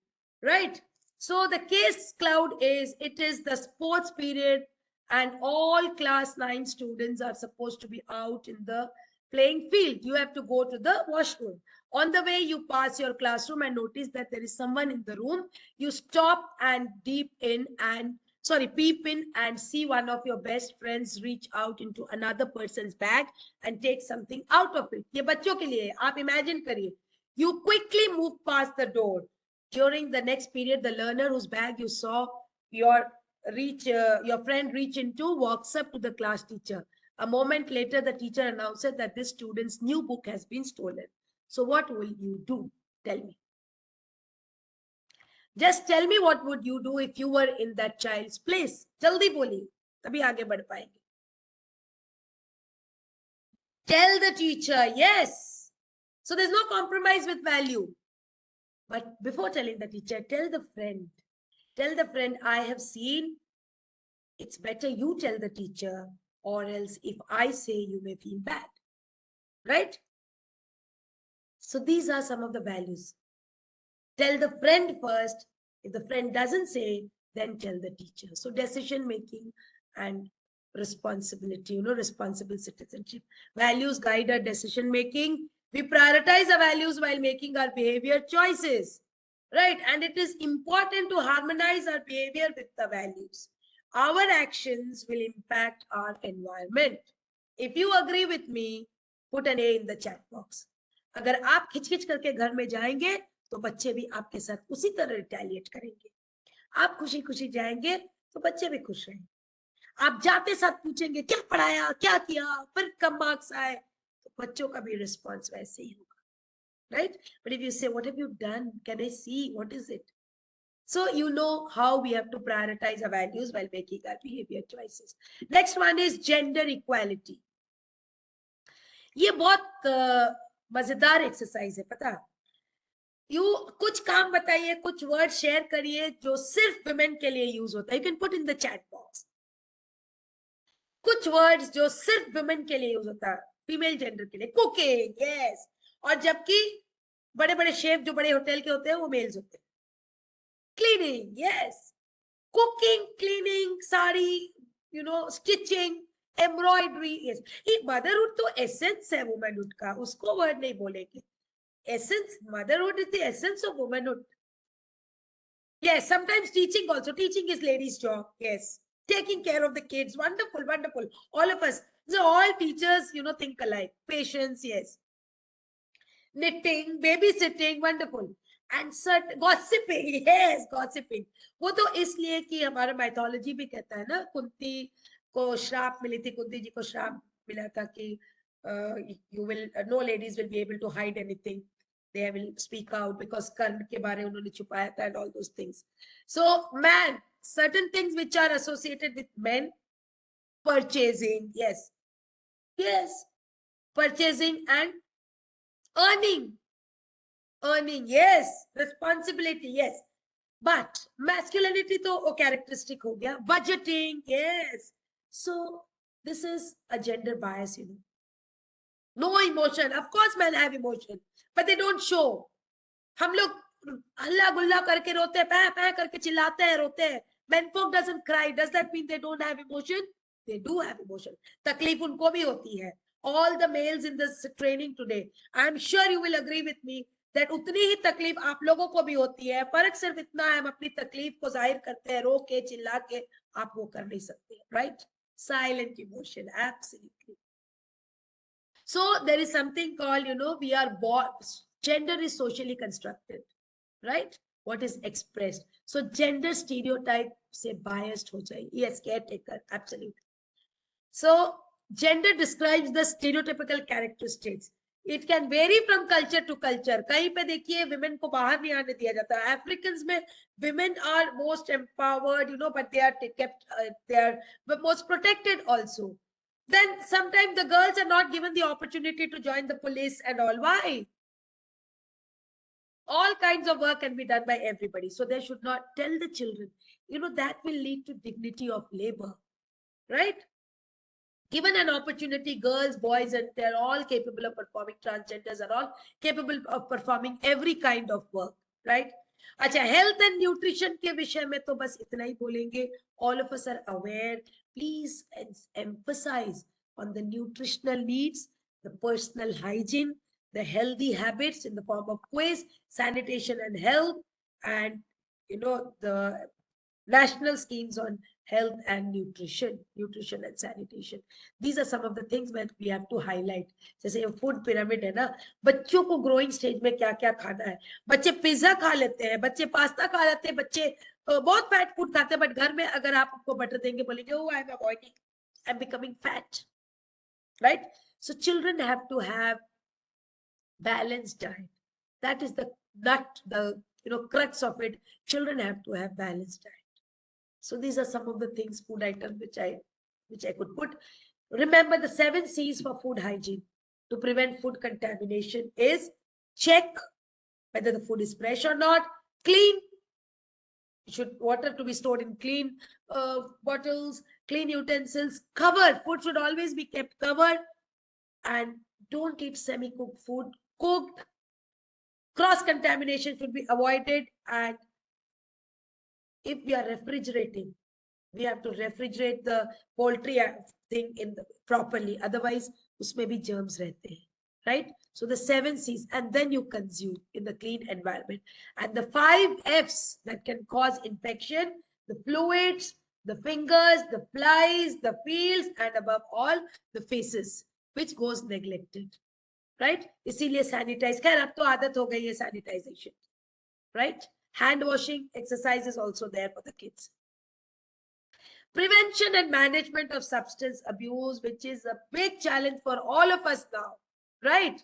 right? So the case cloud is, it is the sports period and all class 9 students are supposed to be out in the playing field. You have to go to the washroom. On the way, you pass your classroom and notice that there is someone in the room. You stop and peep in and see one of your best friends reach out into another person's bag and take something out of it. ये बच्चों के लिए, आप imagine करिए. You quickly move past the door. During the next period, the learner whose bag you saw your friend reach into walks up to the class teacher. A moment later, the teacher announces that this student's new book has been stolen. So what will you do? Tell me. Just tell me what would you do if you were in that child's place. Jaldi boli, तभी आगे बढ़ पाएंगे. Tell the teacher, yes. So there's no compromise with value. But before telling the teacher, tell the friend. Tell the friend, I have seen. It's better you tell the teacher, or else if I say, you may feel bad. Right? So these are some of the values. Tell the friend first. If the friend doesn't say, then tell the teacher. So decision making and responsibility, responsible citizenship. Values guide our decision making. We prioritize our values while making our behavior choices, right? And it is important to harmonize our behavior with the values. Our actions will impact our environment. If you agree with me, put an A in the chat box. अगर आप खिचखिच करके घर में जाएंगे तो बच्चे भी आपके साथ उसी तरह रिटेलिएट करेंगे. आप खुशी खुशी जाएंगे तो बच्चे भी खुश रहेंगे. आप जाते साथ पूछेंगे क्या पढ़ाया, क्या किया, फिर कम मार्क्स आए, तो बच्चों का भी रिस्पॉन्स वैसे ही होगा, right? But if you say, what have you done, can I see, what is it? So you know how we have to prioritize our values while making our behavior choices. Next one is gender equality. ये बहुत मजेदार exercise है, पता. You कुछ काम बताइए, कुछ word share करिए जो सिर्फ वुमेन के लिए यूज होता है. You can put in the chat box कुछ वर्ड्स जो सिर्फ वुमेन के लिए यूज होता है, फीमेल जेंडर के लिए. Cooking, yes. और जबकि बड़े बड़े शेफ जो बड़े होटल के होते हैं वो मेल्स होते हैं. Cleaning, yes. Cooking, cleaning, sari, stitching, embroidery, yes. ये मदरहुड तो एसेंस है वुमेनहुड का, उसको वर्ड नहीं बोलेंगे. Essence, motherhood is the essence of womanhood. Yes, sometimes teaching also. Teaching is ladies' job. Yes. Taking care of the kids. Wonderful, wonderful. All of us. So all teachers, think alike. Patience, yes. Knitting, babysitting, wonderful. And gossiping, yes, gossiping. वो तो इसलिए कि हमारा mythology भी कहता है ना, कुंती को श्राप मिली थी, कुंती जी को श्राप मिला था कि no ladies will be able to hide anything. They will speak out because कर्म के बारे में उन्होंने छुपाया था and all those things. So man, certain things which are associated with men, purchasing, yes, purchasing and earning, yes, responsibility, yes. But masculinity to characteristic ho gaya. Budgeting, yes. So this is a gender bias, No emotion. Of course men have emotion, but they don't show. हम लोग हल्ला गुल्ला करके रोते हैं, पै पै करके चिल्लाते हैं, रोते हैं. Menfolk doesn't cry. Does that mean they don't have emotion? They do have emotion. तकलीफ उनको भी होती है. All the males in this training today, I am sure you will agree with me that उतनी ही तकलीफ आप लोगों को भी होती है. फर्क सिर्फ इतना है, हम अपनी तकलीफ को जाहिर करते हैं, रो के चिल्ला के. आप वो कर नहीं सकते, right? Silent emotion, absolutely. So there is something called, we are born, gender is socially constructed, right? What is expressed. So gender stereotype say biased ho jaye. Yes, caretaker, absolutely. So gender describes the stereotypical characteristics. It can vary from culture to culture. कहीं पे देखिए women को बाहर नहीं आने दिया जाता. Africans में women are most empowered, but they are kept, they are most protected also. Then sometimes the girls are not given the opportunity to join the police and all. Why? All kinds of work can be done by everybody. So they should not tell the children, that will lead to dignity of labor, right? Given an opportunity, girls, boys, and they're all capable of performing, transgenders are all capable of performing every kind of work, right? अच्छा, health and nutrition के विषय में तो बस इतना ही बोलेंगे. All of us are aware. Please emphasize on the nutritional needs, the personal hygiene, the healthy habits in the form of quiz, sanitation and health, and the national schemes on health and nutrition and sanitation. These are some of the things that we have to highlight. जैसे ये food pyramid है ना, बच्चों को growing stage में क्या क्या खाना है. बच्चे पिज्जा खा लेते हैं, बच्चे पास्ता खा लेते हैं, बच्चे बहुत fat food खाते हैं, but घर में अगर आप उनको बटर देंगे बोलेंगे, oh I'm avoiding, I'm becoming fat, right? So children have to have balanced diet. That is the crux of it. Children have to have balanced diet. So these are some of the things, food items which I could put. Remember the 7 C's for food hygiene to prevent food contamination is check whether the food is fresh or not, clean, water to be stored in clean bottles, clean utensils, covered, food should always be kept covered, and don't eat semi-cooked food. Cooked, Cross contamination should be avoided, and if we are refrigerating, we have to refrigerate the poultry thing properly, otherwise usme bhi germs rehte hain, right? So the 7 C's, and then you consume in the clean environment. And the 5 F's that can cause infection: the fluids, the fingers, the flies, the fields, and above all the faces, which goes neglected, right? इसीलिए sanitize, खैर अब तो आदत हो गई है sanitization, right? Hand washing exercise is also there for the kids. Prevention and management of substance abuse, which is a big challenge for all of us now, right?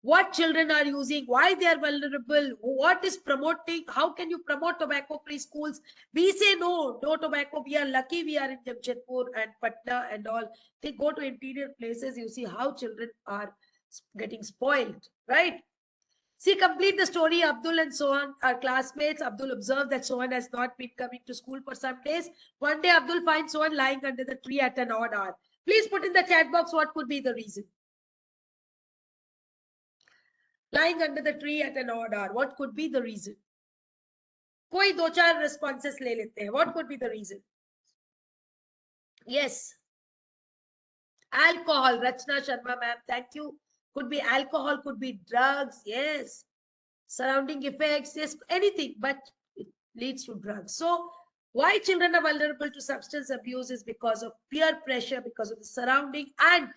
What children are using, why they are vulnerable, what is promoting, how can you promote tobacco-free schools? We say no tobacco. We are lucky we are in Jamshedpur and Patna and all. They go to interior places, you see how children are getting spoiled, right? See, complete the story. Abdul and Sohan are classmates. Abdul observed that Sohan has not been coming to school for some days. One day, Abdul finds Sohan lying under the tree at an odd hour. Please put in the chat box what could be the reason. Lying under the tree at an odd hour. What could be the reason? कोई दो चार responses ले लेते हैं. What could be the reason? Yes. Alcohol. Rachna Sharma ma'am, thank you. Could be alcohol, could be drugs. Yes. Surrounding effects. Yes, anything, but it leads to drugs. So why children are vulnerable to substance abuse is because of peer pressure, because of the surrounding, and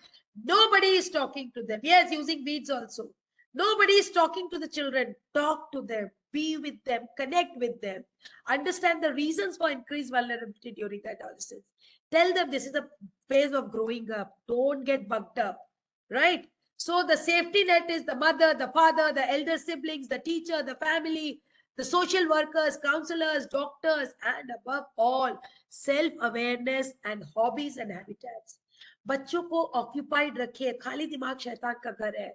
nobody is talking to them. Yes, using weeds also. Nobody is talking to the children. Talk to them, be with them, connect with them, understand the reasons for increased vulnerability during adolescence. Tell them this is a phase of growing up. Don't get bugged up, right? So the safety net is the mother, the father, the elder siblings, the teacher, the family, the social workers, counselors, doctors, and above all, self-awareness and hobbies and habitats. बच्चों को occupied रखिए. खाली दिमाग शैतान का घर है.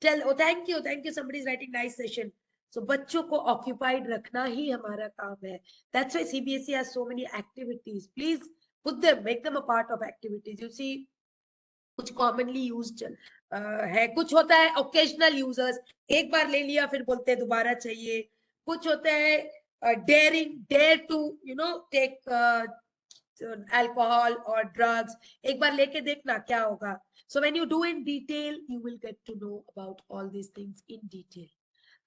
Tell, oh, thank you, somebody is writing nice session. So बच्चों को occupied रखना ही हमारा काम है. That's why CBSE has so many activities. Please put them, make them a part of activities. You see, कुछ commonly used है, कुछ होता है occasional users, एक बार ले लिया फिर बोलते हैं दोबारा चाहिए. कुछ होता है dare to, take alcohol or drugs. एक बार लेके देखना क्या होगा. So when you do in detail, you will get to know about all these things in detail.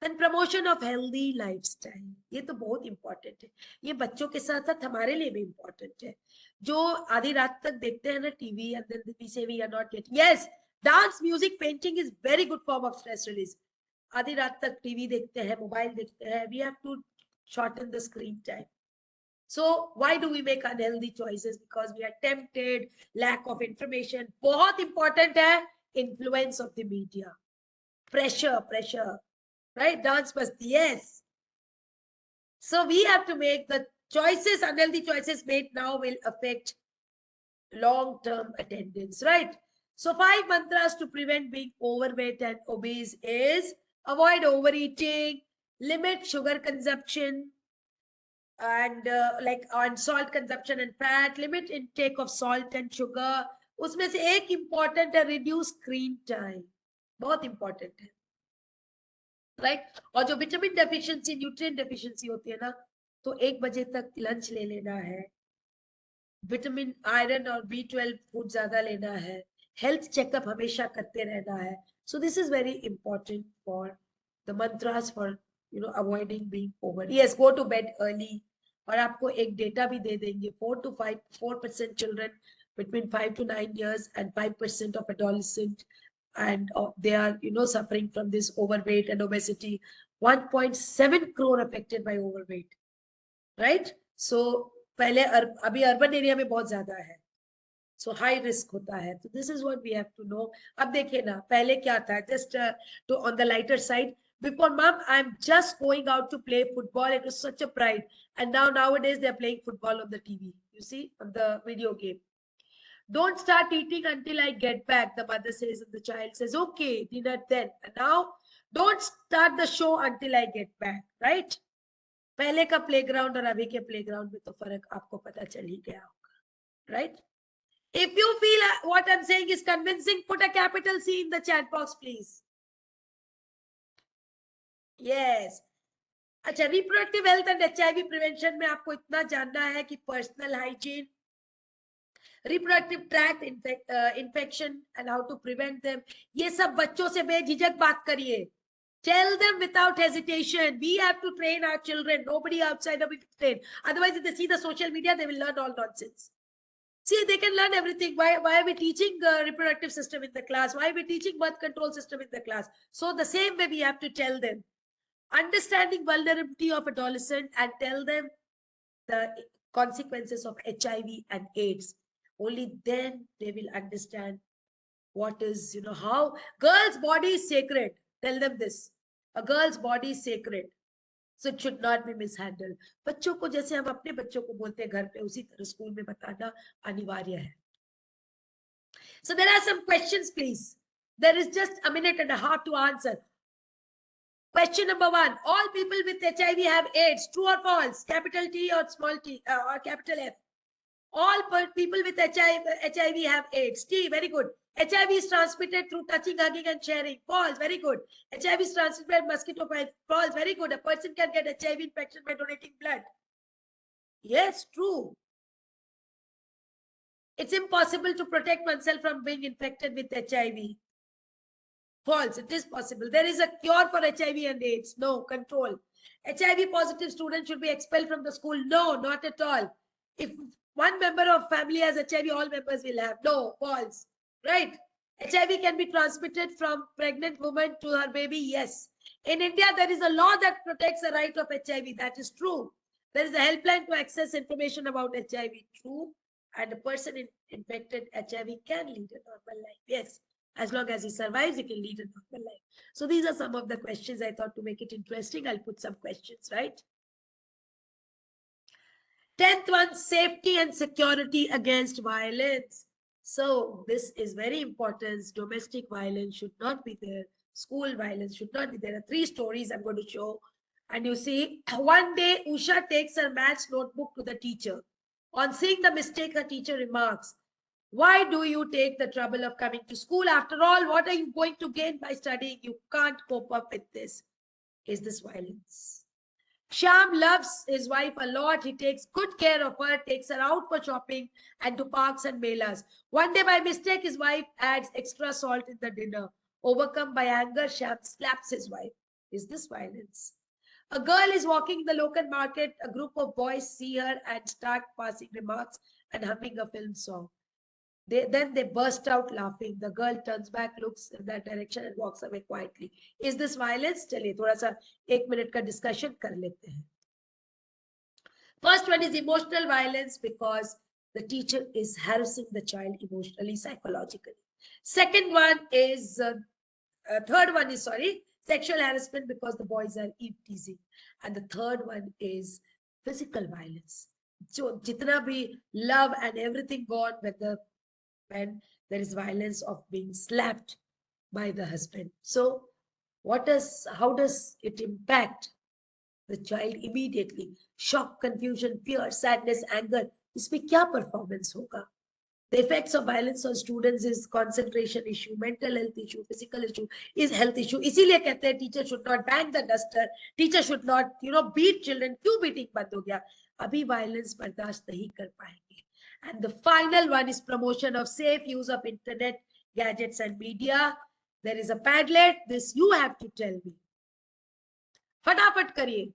Then promotion of healthy lifestyle. ये तो बहुत important है. ये बच्चों के साथ साथ हमारे लिए भी important है. जो आधी रात तक देखते हैं ना TV, and then we say we are not getting. Yes, dance, music, painting is very good form of stress release. आधी रात तक टीवी देखते हैं, मोबाइल देखते हैं. We have to shorten the screen time. So why do we make unhealthy choices? Because we are tempted, lack of information. बहुत important है influence of the media. Pressure, right? Dance masti, yes. So we have to make the choices, unhealthy choices made now will affect long-term attendance, right? So 5 mantras to prevent being overweight and obese is: avoid overeating, limit sugar consumption, and like on salt consumption and fat, limit intake of salt and sugar. उसमें से एक important है reduce screen time, बहुत important है, right? और जो vitamin deficiency, nutrient deficiency होती है ना, तो 1 बजे तक लंच ले लेना है. विटामिन, आयरन और B12 फूड ज्यादा लेना है. हेल्थ चेकअप हमेशा करते रहना है. So this is very important for the mantras for avoiding being over. Yes, go to bed early. और आपको एक डेटा भी दे देंगे. 4% children between 5 to 9 years and 5% of adolescent, and they are suffering from this overweight and obesity. 1.7 crore affected by overweight, right? So पहले अभी urban area में बहुत ज्यादा है. So high risk होता है. So this is what we have to know. अब देखिए ना, पहले क्या था, just to on the lighter side, before mom, I'm just going out to play football. It was such a pride. And nowadays they're playing football on the TV. You see, on the video game. Don't start eating until I get back, the mother says, and the child says, okay, dinner then. And now, don't start the show until I get back, right? पहले का playground और अभी के playground में तो फर्क आपको पता चल ही गया होगा, right? If you feel what I'm saying is convincing, put a capital C in the chat box, please. Yes. अच्छा, reproductive health and HIV prevention में आपको इतना जानना है कि personal hygiene, reproductive tract infection and how to prevent them. ये सब बच्चों से बेझिझक बात करिए. Tell them without hesitation. We have to train our children. Nobody outside of it train. Otherwise, if they see the social media, they will learn all nonsense. See, they can learn everything. Why are we teaching reproductive system in the class? Why are we teaching birth control system in the class? So the same way we have to tell them. Understanding vulnerability of adolescent and tell them the consequences of HIV and AIDS. Only then they will understand what is, how girl's body is sacred. Tell them this. A girl's body is sacred. So it should not be mishandled. बच्चों को जैसे हम अपने बच्चों को बोलते हैं घर पे, उसी तरह स्कूल में बताना अनिवार्य है. So there are some questions, please. There is just a minute and a half to answer. Question number 1. All people with HIV have AIDS. True or false? Capital T or small t or capital F? All people with HIV have AIDS. T, very good. HIV is transmitted through touching, hugging, and sharing. False, very good. HIV is transmitted by mosquito bite. False, very good. A person can get HIV infection by donating blood. Yes, true. It's impossible to protect oneself from being infected with HIV. False, it is possible. There is a cure for HIV and AIDS. No, control. HIV positive students should be expelled from the school. No, not at all. If one member of family has HIV, all members will have. No, false. Right? HIV can be transmitted from pregnant woman to her baby. Yes. In India, there is a law that protects the right of HIV. That is true. There is a helpline to access information about HIV. True. And a person infected HIV can lead a normal life. Yes. As long as he survives, he can lead a normal life. So these are some of the questions I thought to make it interesting. I'll put some questions, right? 10th one, safety and security against violence. So this is very important. Domestic violence should not be there. School violence should not be there. There are 3 stories I'm going to show. And you see, one day Usha takes her maths notebook to the teacher. On seeing the mistake, her teacher remarks, "Why do you take the trouble of coming to school? After all, what are you going to gain by studying? You can't cope up with this." Is this violence? Shyam loves his wife a lot. He takes good care of her, takes her out for shopping and to parks and melas. One day, by mistake, his wife adds extra salt in the dinner. Overcome by anger, Shyam slaps his wife. Is this violence? A girl is walking in the local market. A group of boys see her and start passing remarks and humming a film song. Then they burst out laughing. The girl turns back, looks in that direction and walks away quietly. Is this violence? चलिए थोड़ा सा 1 minute का discussion कर लेते हैं. First one is emotional violence because the teacher is harassing the child emotionally, psychologically. Second one is, third one is, sexual harassment because the boys are teasing. And the third one is physical violence. So jitna bhi love and everything gone, when there is violence of being slapped by the husband. So how does it impact the child immediately? Shock, confusion, fear, sadness, anger. इसमें क्या performance होगा? The effects of violence on students is concentration issue, mental health issue, physical issue, is health issue. इसीलिए कहते हैं teacher should not bang the duster, teacher should not, beat children. क्यों beating बंद हो गया? अभी violence बर्दाश्त नहीं कर पाएंगे. And the final one is promotion of safe use of internet, gadgets and media. There is a Padlet. This you have to tell me. फटाफट करिए.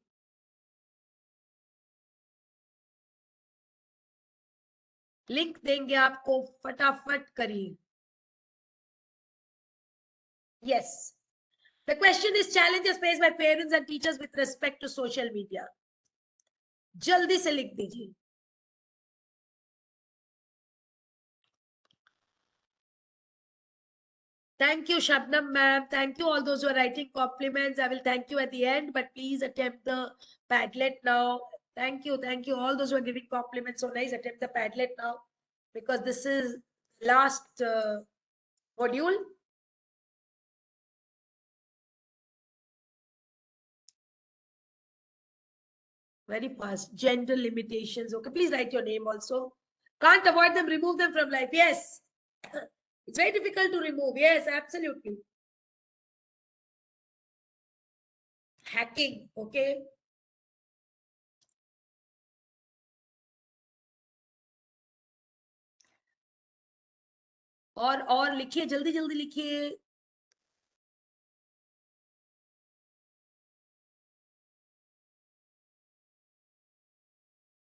लिंक देंगे आपको, फटाफट करिए. Yes. The question is challenges faced by parents and teachers with respect to social media. जल्दी से लिख दीजिए. Thank you, Shabnam ma'am. Thank you all those who are writing compliments. I will thank you at the end, but please attempt the Padlet now. Thank you. Thank you. All those who are giving compliments. So nice. Attempt the Padlet now because this is last module. Very fast. Gender limitations. Okay, please write your name also. Can't avoid them. Remove them from life. Yes. It's very difficult to remove. Yes, absolutely. hacking. Okay. और लिखिए, जल्दी जल्दी लिखिए.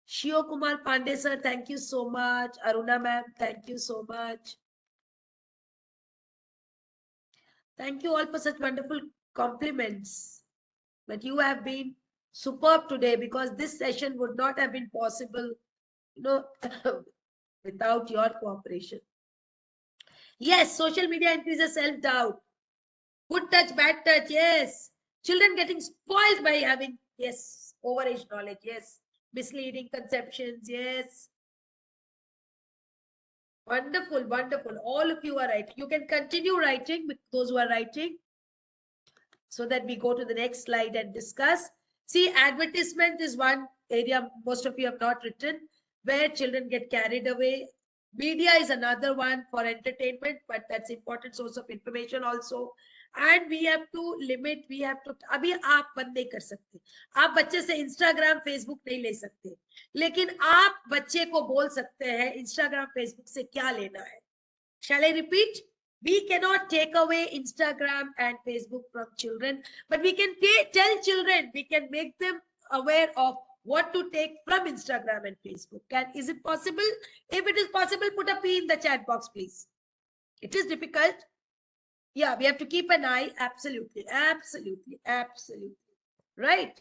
Shio Kumar Pandey sir, thank you so much. Aruna ma'am, thank you so much. Thank you all for such wonderful compliments. But you have been superb today, because this session would not have been possible, you know, without your cooperation. Yes, social media increases self-doubt. Good touch, bad touch, yes. Children getting spoiled by having, yes, overage knowledge, yes. Misleading conceptions, yes. Wonderful, wonderful. All of you are right. You can continue writing with those who are writing, so that we go to the next slide and discuss. See, advertisement is one area most of you have not written, where children get carried away. Media is another one for entertainment, but that's important source of information also. And we have to limit, we have to, अभी आप बंद नहीं कर सकते, आप बच्चे से Instagram Facebook नहीं ले सकते, लेकिन आप बच्चे को बोल सकते हैं इंस्टाग्राम फेसबुक से क्या लेना है. Shall I repeat? We cannot take away Instagram and Facebook from children, but we can tell children, we can make them aware of what to take from Instagram and Facebook. Is it possible? If it is possible, put a P in the chat box, please. It is difficult. Yeah, we have to keep an eye. Absolutely, absolutely, absolutely. Right.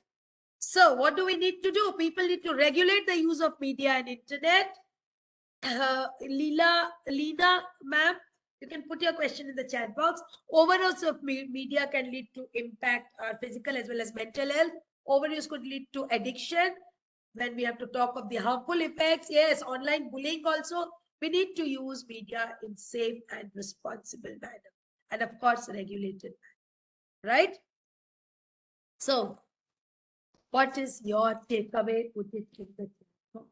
So what do we need to do? People need to regulate the use of media and internet. Leena ma'am, you can put your question in the chat box. Overuse of media can lead to impact our physical as well as mental health. Overuse could lead to addiction. When we have to talk of the harmful effects, yes, online bullying also. We need to use media in safe and responsible manner, and of course regulated, right? So, what is your takeaway? Put it in the chat box.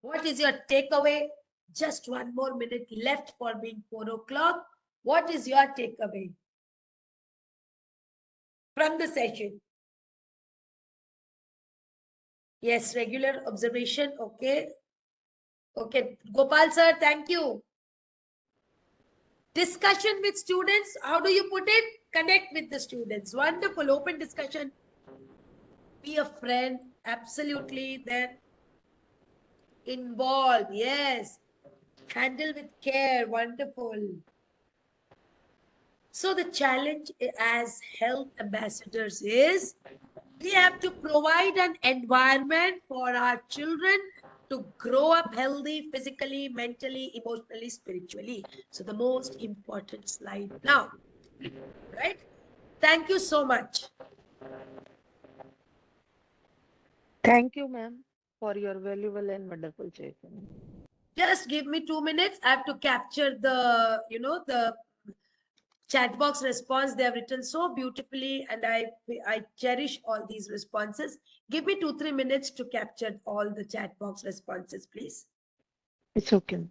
What is your takeaway? Just one more minute left for being 4 o'clock. What is your takeaway from the session? Yes, regular observation. Okay. Okay. Gopal sir, thank you. Discussion with students. How do you put it? Connect with the students. Wonderful. Open discussion. Be a friend. Absolutely. Then involve. Yes. Handle with care. Wonderful. So the challenge as health ambassadors is, we have to provide an environment for our children to grow up healthy physically, mentally, emotionally, spiritually. So the most important slide now, right? Thank you so much. Thank you, ma'am, for your valuable and wonderful session. Just give me 2 minutes. I have to capture the, the chat box response. They have written so beautifully, and I cherish all these responses. Give me 2-3 minutes to capture all the chat box responses, please. It's okay.